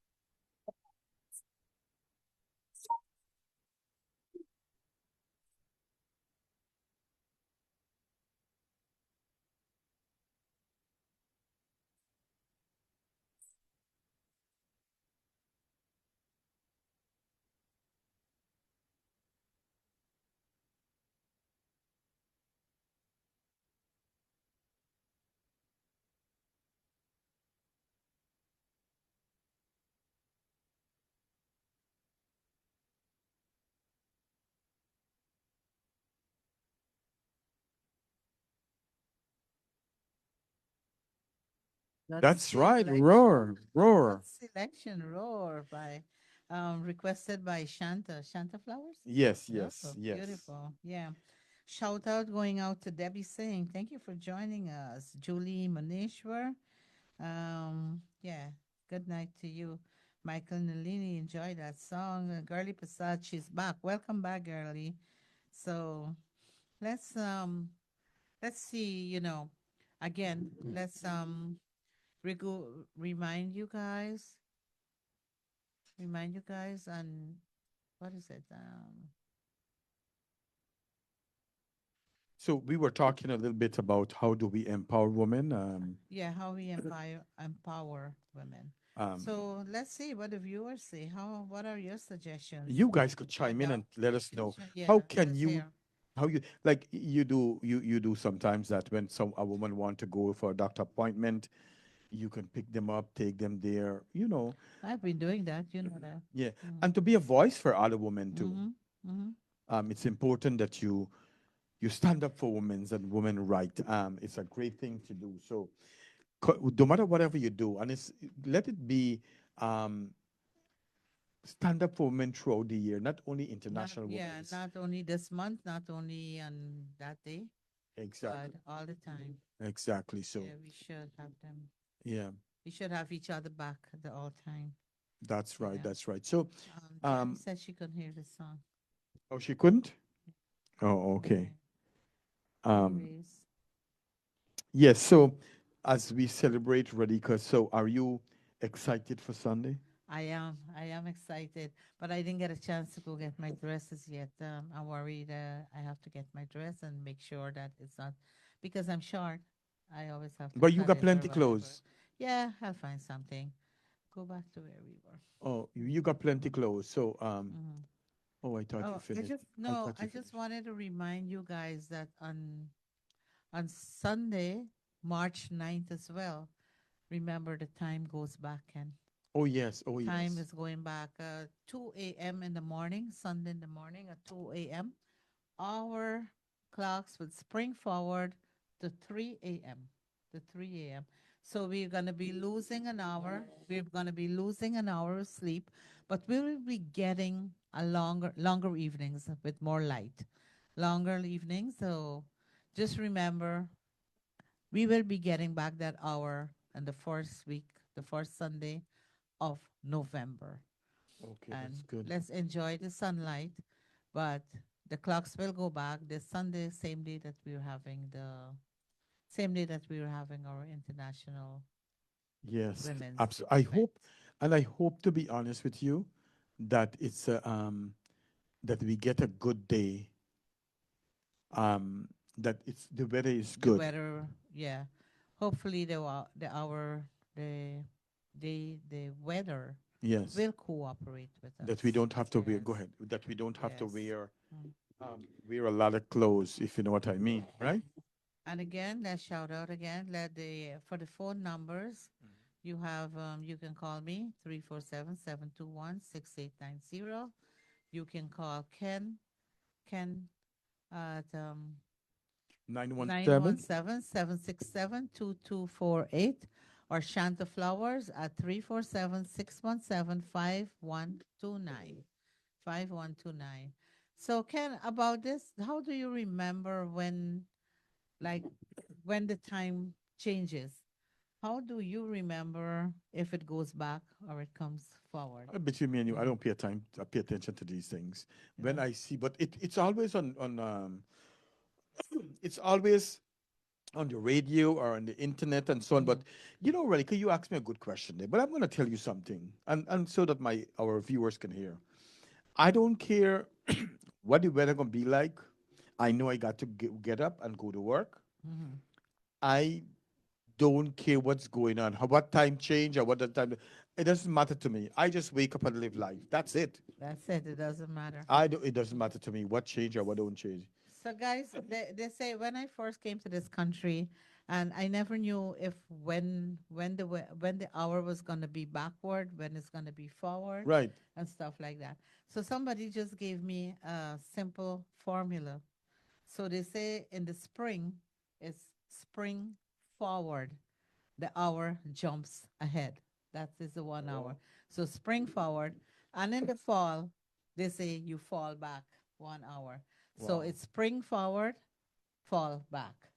That's That's right. selection. Roar, roar. That's selection. Roar by requested by Shanta Flowers. Yes, Oh, yes, yes. beautiful. Yeah. Shout out going out to Debbie Singh. Thank you for joining us. Julie Manishwar. Yeah. Good night to you. Michael Nalini, enjoy that song. Girlie Passad, she's back. Welcome back, Girlie. So let's let's see, again, let's remind you guys, and what is it? So we were talking a little bit about how do we empower women. Yeah, how we empower women. Um, So let's see what the viewers say. What are your suggestions? you guys could chime in Radha? and let us know Yeah, how can let's you, hear. how you like you do sometimes that when some a woman want to go for a doctor appointment, you can pick them up, take them there. I've been doing that, you know that. Yeah, Mm. and to be a voice for other women too. Mm-hmm. Mm-hmm. It's important that you stand up for women's and women right. It's a great thing to do. So no matter whatever you do, and it's let it be um, stand up for women throughout the year, not only International Yeah, Women's. not only this month, not only on that day, but Exactly, all the time. exactly. So Yeah, we should have them. yeah, We should have each other back at the all time. that's right, Yeah. that's right. So, Jenny um, said she couldn't hear the song. oh, she couldn't. Oh, okay. Okay. Um, Anyways, yes. So, as we celebrate Radhika, so are you excited for Sunday? I am excited, but I didn't get a chance to go get my dresses yet. I'm worried. I have to get my dress and make sure that it's not because I'm short. I always have to But you cut got it or plenty whatever. clothes. Yeah, I'll find something. Go back to where we were. Oh, you got plenty clothes. So, Hmm. oh, I thought you Oh, finished. I thought I you just finished. wanted to remind you guys that on Sunday, March 9th as well. Remember the time goes back and Oh yes, oh time yes. is going back 2 a.m. in the morning, Sunday in the morning at 2 a.m. Our clocks would spring forward to 3 a.m. To 3 a.m. So we're going to be losing an hour. We're going to be losing an hour of sleep, but we will be getting a longer evenings with more light. Longer evenings. So just remember we will be getting back that hour on the first week, the first Sunday of November. Okay, that's And good. let's enjoy the sunlight. But the clocks will go back this Sunday, same day that we were having our international Yes, women's absolutely. event. And I hope to be honest with you, that that we get a good day. That it's the weather is The good. weather, yeah. Hopefully the hour the weather Yes, will cooperate with that we us. don't have to wear. Yes. Go ahead. That we don't have to Yes. wear Mm. wear a lot of clothes, if you know what I mean, right? And again, let's shout out again. Let the for the phone numbers, you can call me 347-721-6890. You can call Ken at 917. 917-767-2248 or Shanta Flowers at 347-617-5129. 5129. So Ken, about this, how do you remember when like when the time changes? How do you remember if it goes back or it comes forward? Between me and you, I Mhm. don't I pay attention to these things. When Yeah. I see, but it's always it's always on the radio or on the internet and so on. But Mhm. Radhika, you asked me a good question there. But I'm going to tell you something, and so that my our viewers can hear. I don't care what the weather gonna be like. I know I got to get up and go to work. Mhm. I don't care what's going on, what time change or what the time. It doesn't matter to me. I just wake up and live life. That's it. That's it. It doesn't matter. I do, it doesn't matter to me what change or what don't change. So, guys, they say when I first came to this country, and I never knew if when the hour was gonna be backward, when it's gonna be forward, Right. and stuff like that. So somebody just gave me a simple formula. So they say in the spring, it's spring forward. The hour jumps ahead. That is the 1 hour. So spring forward, and in the fall, they say you fall back 1 hour. So Wow. it's spring forward, fall back.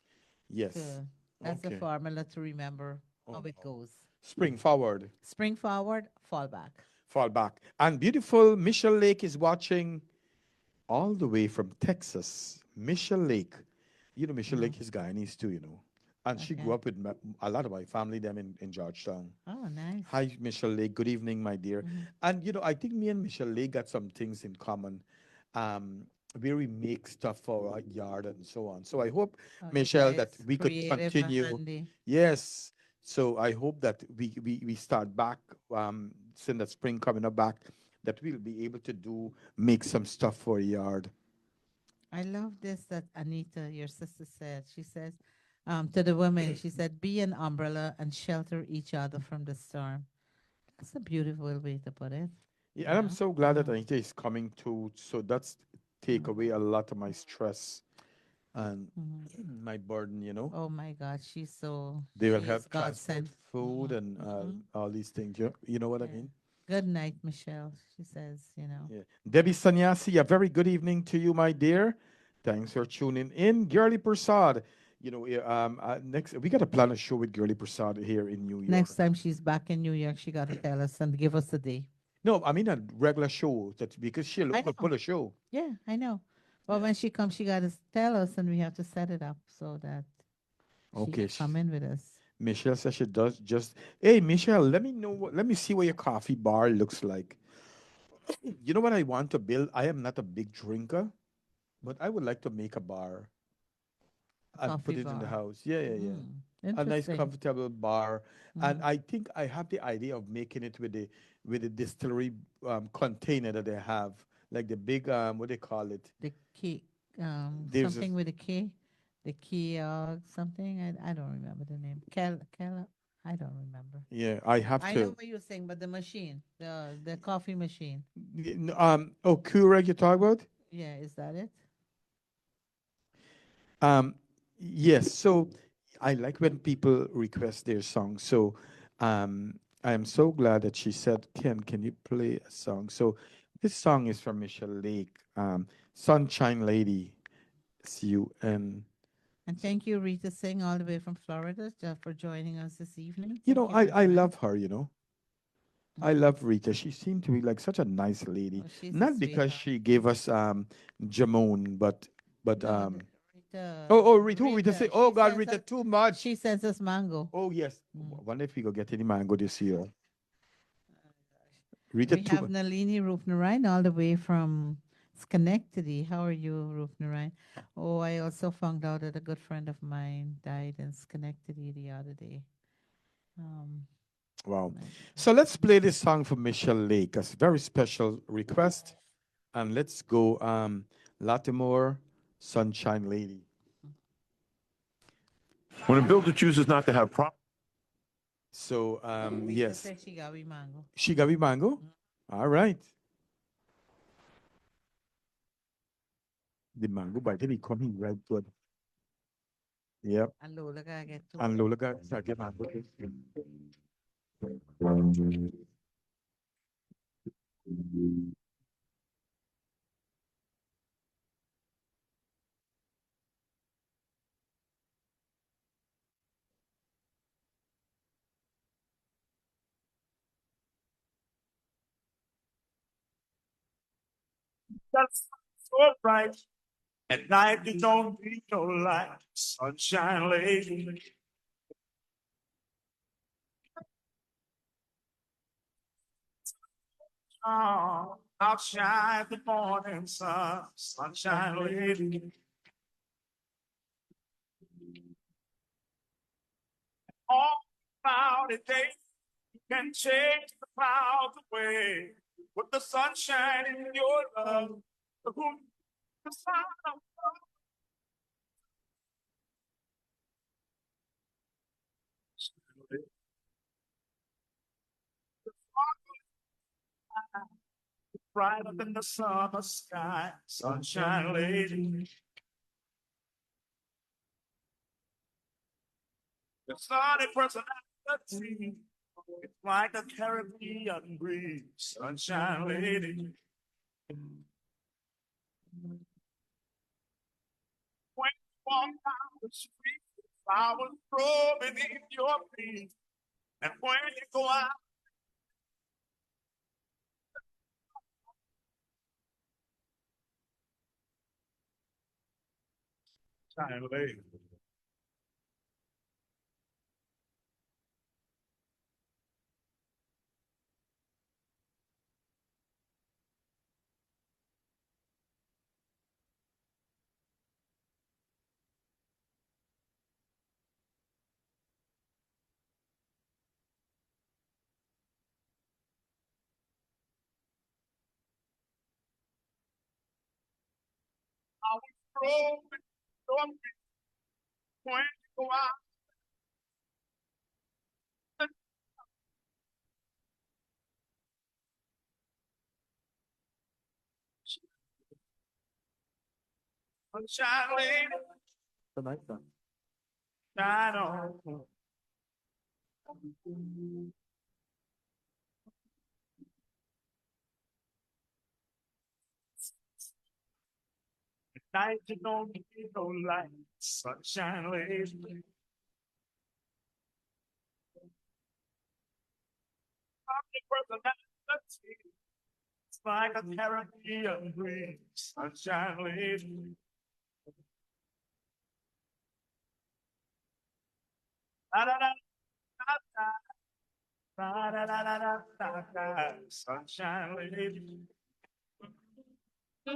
Yes. So that's the Okay. formula to remember how Oh, it wow. goes. Spring forward, Spring forward, fall back. fall back. And beautiful Michelle Lake is watching all the way from Texas. Michelle Lake. Michelle Uh-huh. Lake is Guyanese too, you know. And she grew Okay. up with a lot of my family, them in Georgetown. Oh, nice. Hi, Michelle Lake. Good evening, my dear. Hmm. And, I think me and Michelle Lake got some things in common, where we make stuff for our yard and so on. So I hope, Oh, you Michelle, that guys we could creative and continue. handy. Yes. So I hope that we start back, since the spring coming up back, that we'll be able to make some stuff for a yard. I love this that Anita, your sister, said. She says to the women, she said, be an umbrella and shelter each other from the storm. That's a beautiful way to put it, Yeah, you and I'm know? so glad that Mm-hmm. Anita is coming too. So that's take away a lot of my stress and Mm-hmm. my burden. Oh my God, They will she is help God transport sent. food and Mm-hmm. all these things. You know what I Yeah. mean? Good night, Michelle. She says. Yeah. Debbie Sanyasi, a very good evening to you, my dear. Thanks for tuning in. Girly Prasad, next we got to plan a show with Girly Prasad here in New Next York. time she's back in New York, she got to tell us and give us a day. No, I mean a regular show that because she'll I local know. put a show. Yeah, I know. But Yeah. when she comes, she got to tell us and we have to set it up so that she Okay. can come in with us. Michelle says she does just. Hey, Michelle, let me know. Let me see what your coffee bar looks like. You know what I want to build? I am not a big drinker, but I would like to make a bar A and coffee put it in the bar. house. Yeah, yeah, yeah. Mm, A nice, interesting. comfortable bar. And Mm. I think I have the idea of making it with the distillery container that they have, like the big what they call it. The key, There's a, something with a K, the key, something. I don't remember the name. I don't remember. yeah. I have I know to. what you're saying, but the machine, the coffee machine. Oh, Keurig you talk about? Yeah, is that it? Um, yes. So I like when people request their songs. So I am so glad that she said, "Ken, can you play a song?" So this song is from Michelle Lake, "Sunshine Lady." SUN. And So, thank you, Rita Singh, all the way from Florida, for joining us this evening. you Thank know, you, I my I friend. love her. I Mm. love Rita. She seemed to be like such a nice lady. Oh, she's a Not because sweetheart. she gave us Jamon, but No, oh, Rita, who Rita say, Rita, oh God, Rita, too much. she sends us mango. Oh yes. Mm. Wonder if we go get any mango this year. Rita We too have much. Nalini Rupnarayan all the way from Schenectady. How are you, Rupnarayan? Oh, I also found out that a good friend of mine died in Schenectady the other day. Um, Wow. my So goodness. let's play this song for Michelle Lake. It's a very special request. And let's go Latimore, Sunshine Lady. When a builder chooses not to have So Rita yes. said she got me mango. Shigabi mango. All right. The mango by the way coming right good. Yep. And Lola gotta get to And work. Lola got start getting on with it. That's so bright. At night you don't need no light. Sunshine lady. Oh, outshine the morning sun. Sunshine lady. All cloudy days can change the clouds away. With the sunshine in your love. Who the sun of brighter than the summer sky. Sunshine lady. The sunny personality. It's like a Caribbean breeze. Sunshine lady. When you walk down the street, flowers grow beneath your feet. And when you go out, sunshine lady. Flowers grow beneath your feet. When you go out, sunshine lady. The night sun. Shine on. Night you don't need no light. Sunshine lady. Personality. It's like a Caribbean breeze. Sunshine lady. Da, da, da, da, da. Da, da, da, da, da, da, da. Sunshine lady. Da,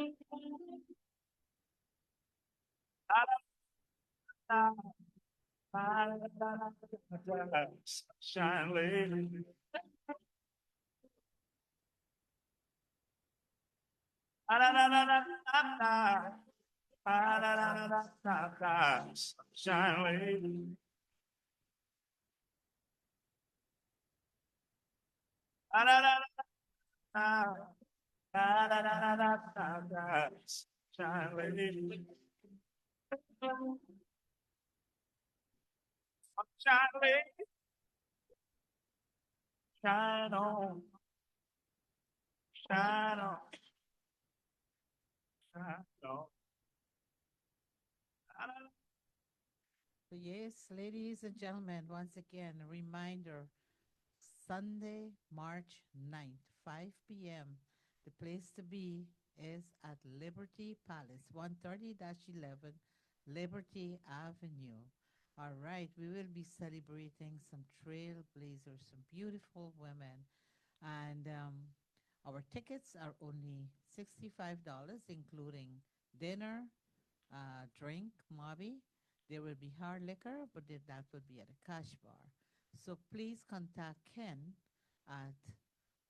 da, da, da, da, da, da. Sunshine lady. Da, da, da, da, da, da, da. Da, da, da, da, da, da, da. Sunshine lady. Da, da, da, da, da. Da, da, da, da, da, da, da. Sunshine lady. Sunshine lady. Shine on. Shine on. Shine on. So yes, ladies and gentlemen, once again, a reminder, Sunday, March 9th, 5 p.m. The place to be is at Liberty Palace, 130-11 Liberty Avenue. All right, we will be celebrating some trailblazers, some beautiful women, and our tickets are only $65, including dinner, drink, Mobby. There will be hard liquor, but that would be at a cash bar. So please contact Ken at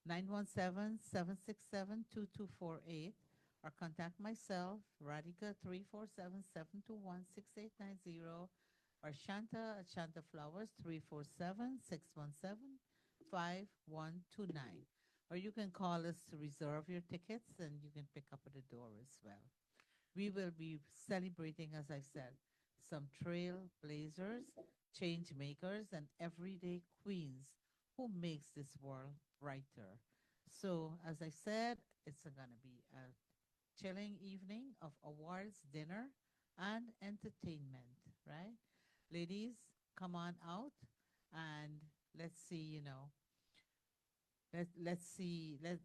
917-767-2248 or contact myself, Radhika 347-721-6890 or Shanta at Shanta Flowers 347-617-5129. Or you can call us to reserve your tickets and you can pick up at the door as well. We will be celebrating, as I said, some trailblazers, change makers, and everyday queens who makes this world brighter. So, as I said, it's going to be a chilling evening of awards, dinner, and entertainment, right? Ladies, come on out and let's see,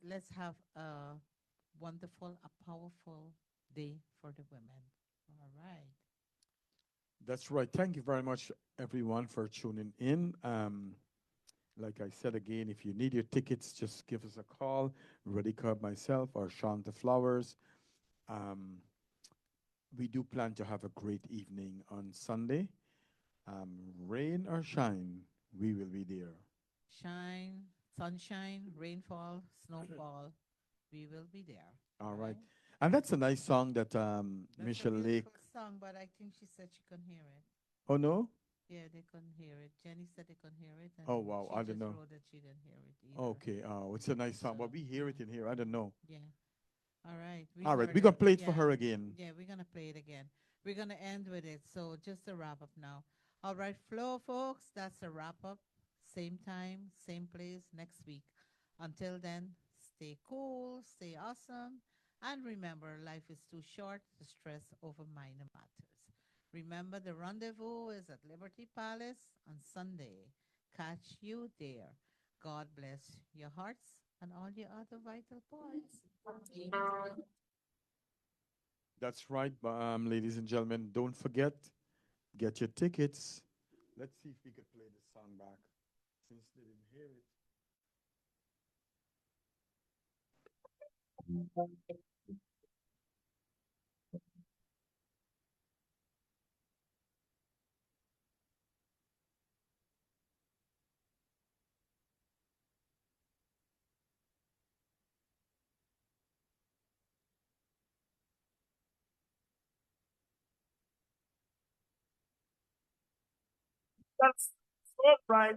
let's have a wonderful, a powerful day for the women. All right. That's right. Thank you very much, everyone, for tuning in. Like I said again, if you need your tickets, just give us a call. Radhika, myself, or Shanta Flowers. Um, we do plan to have a great evening on Sunday. Rain or shine, we will be there. Shine, sunshine, rainfall, snowfall, we will be there. All right. Right? And that's a nice song that That's a Michelle Lake. beautiful song, but I think she said she couldn't hear it. Oh, no? Yeah, they couldn't hear it. Jenny said they couldn't hear it, and Oh, wow. she I don't just know. wrote that she didn't hear it either. Okay. Oh, it's a nice song, but So, we hear it yeah, in here. I don't know. yeah. All right, we All right. heard We're it. going to play it for Yeah, her again. yeah, we're gonna play it again. We're gonna end with it. So just a wrap up now. All right, flow, folks. That's a wrap up. Same time, same place next week. Until then, stay cool, stay awesome, and remember, life is too short to stress over minor matters. Remember, the rendezvous is at Liberty Palace on Sunday. Catch you there. God bless your hearts and all your other vital parts. That's right. Ladies and gentlemen, don't forget, get your tickets. Let's see if we could play this song back since they didn't hear it. That's so bright.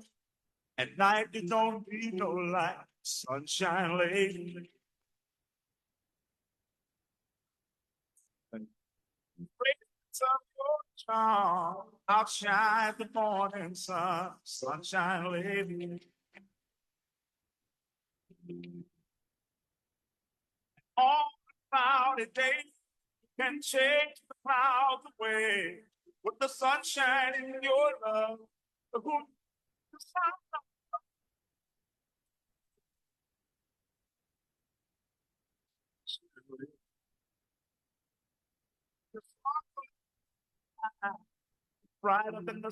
At night you don't need no light. Sunshine lady. Fragrance of your charm. Outshine the morning sun. Sunshine lady. All cloudy days can change the clouds away. With the sunshine in your love. Who the sun brighter than the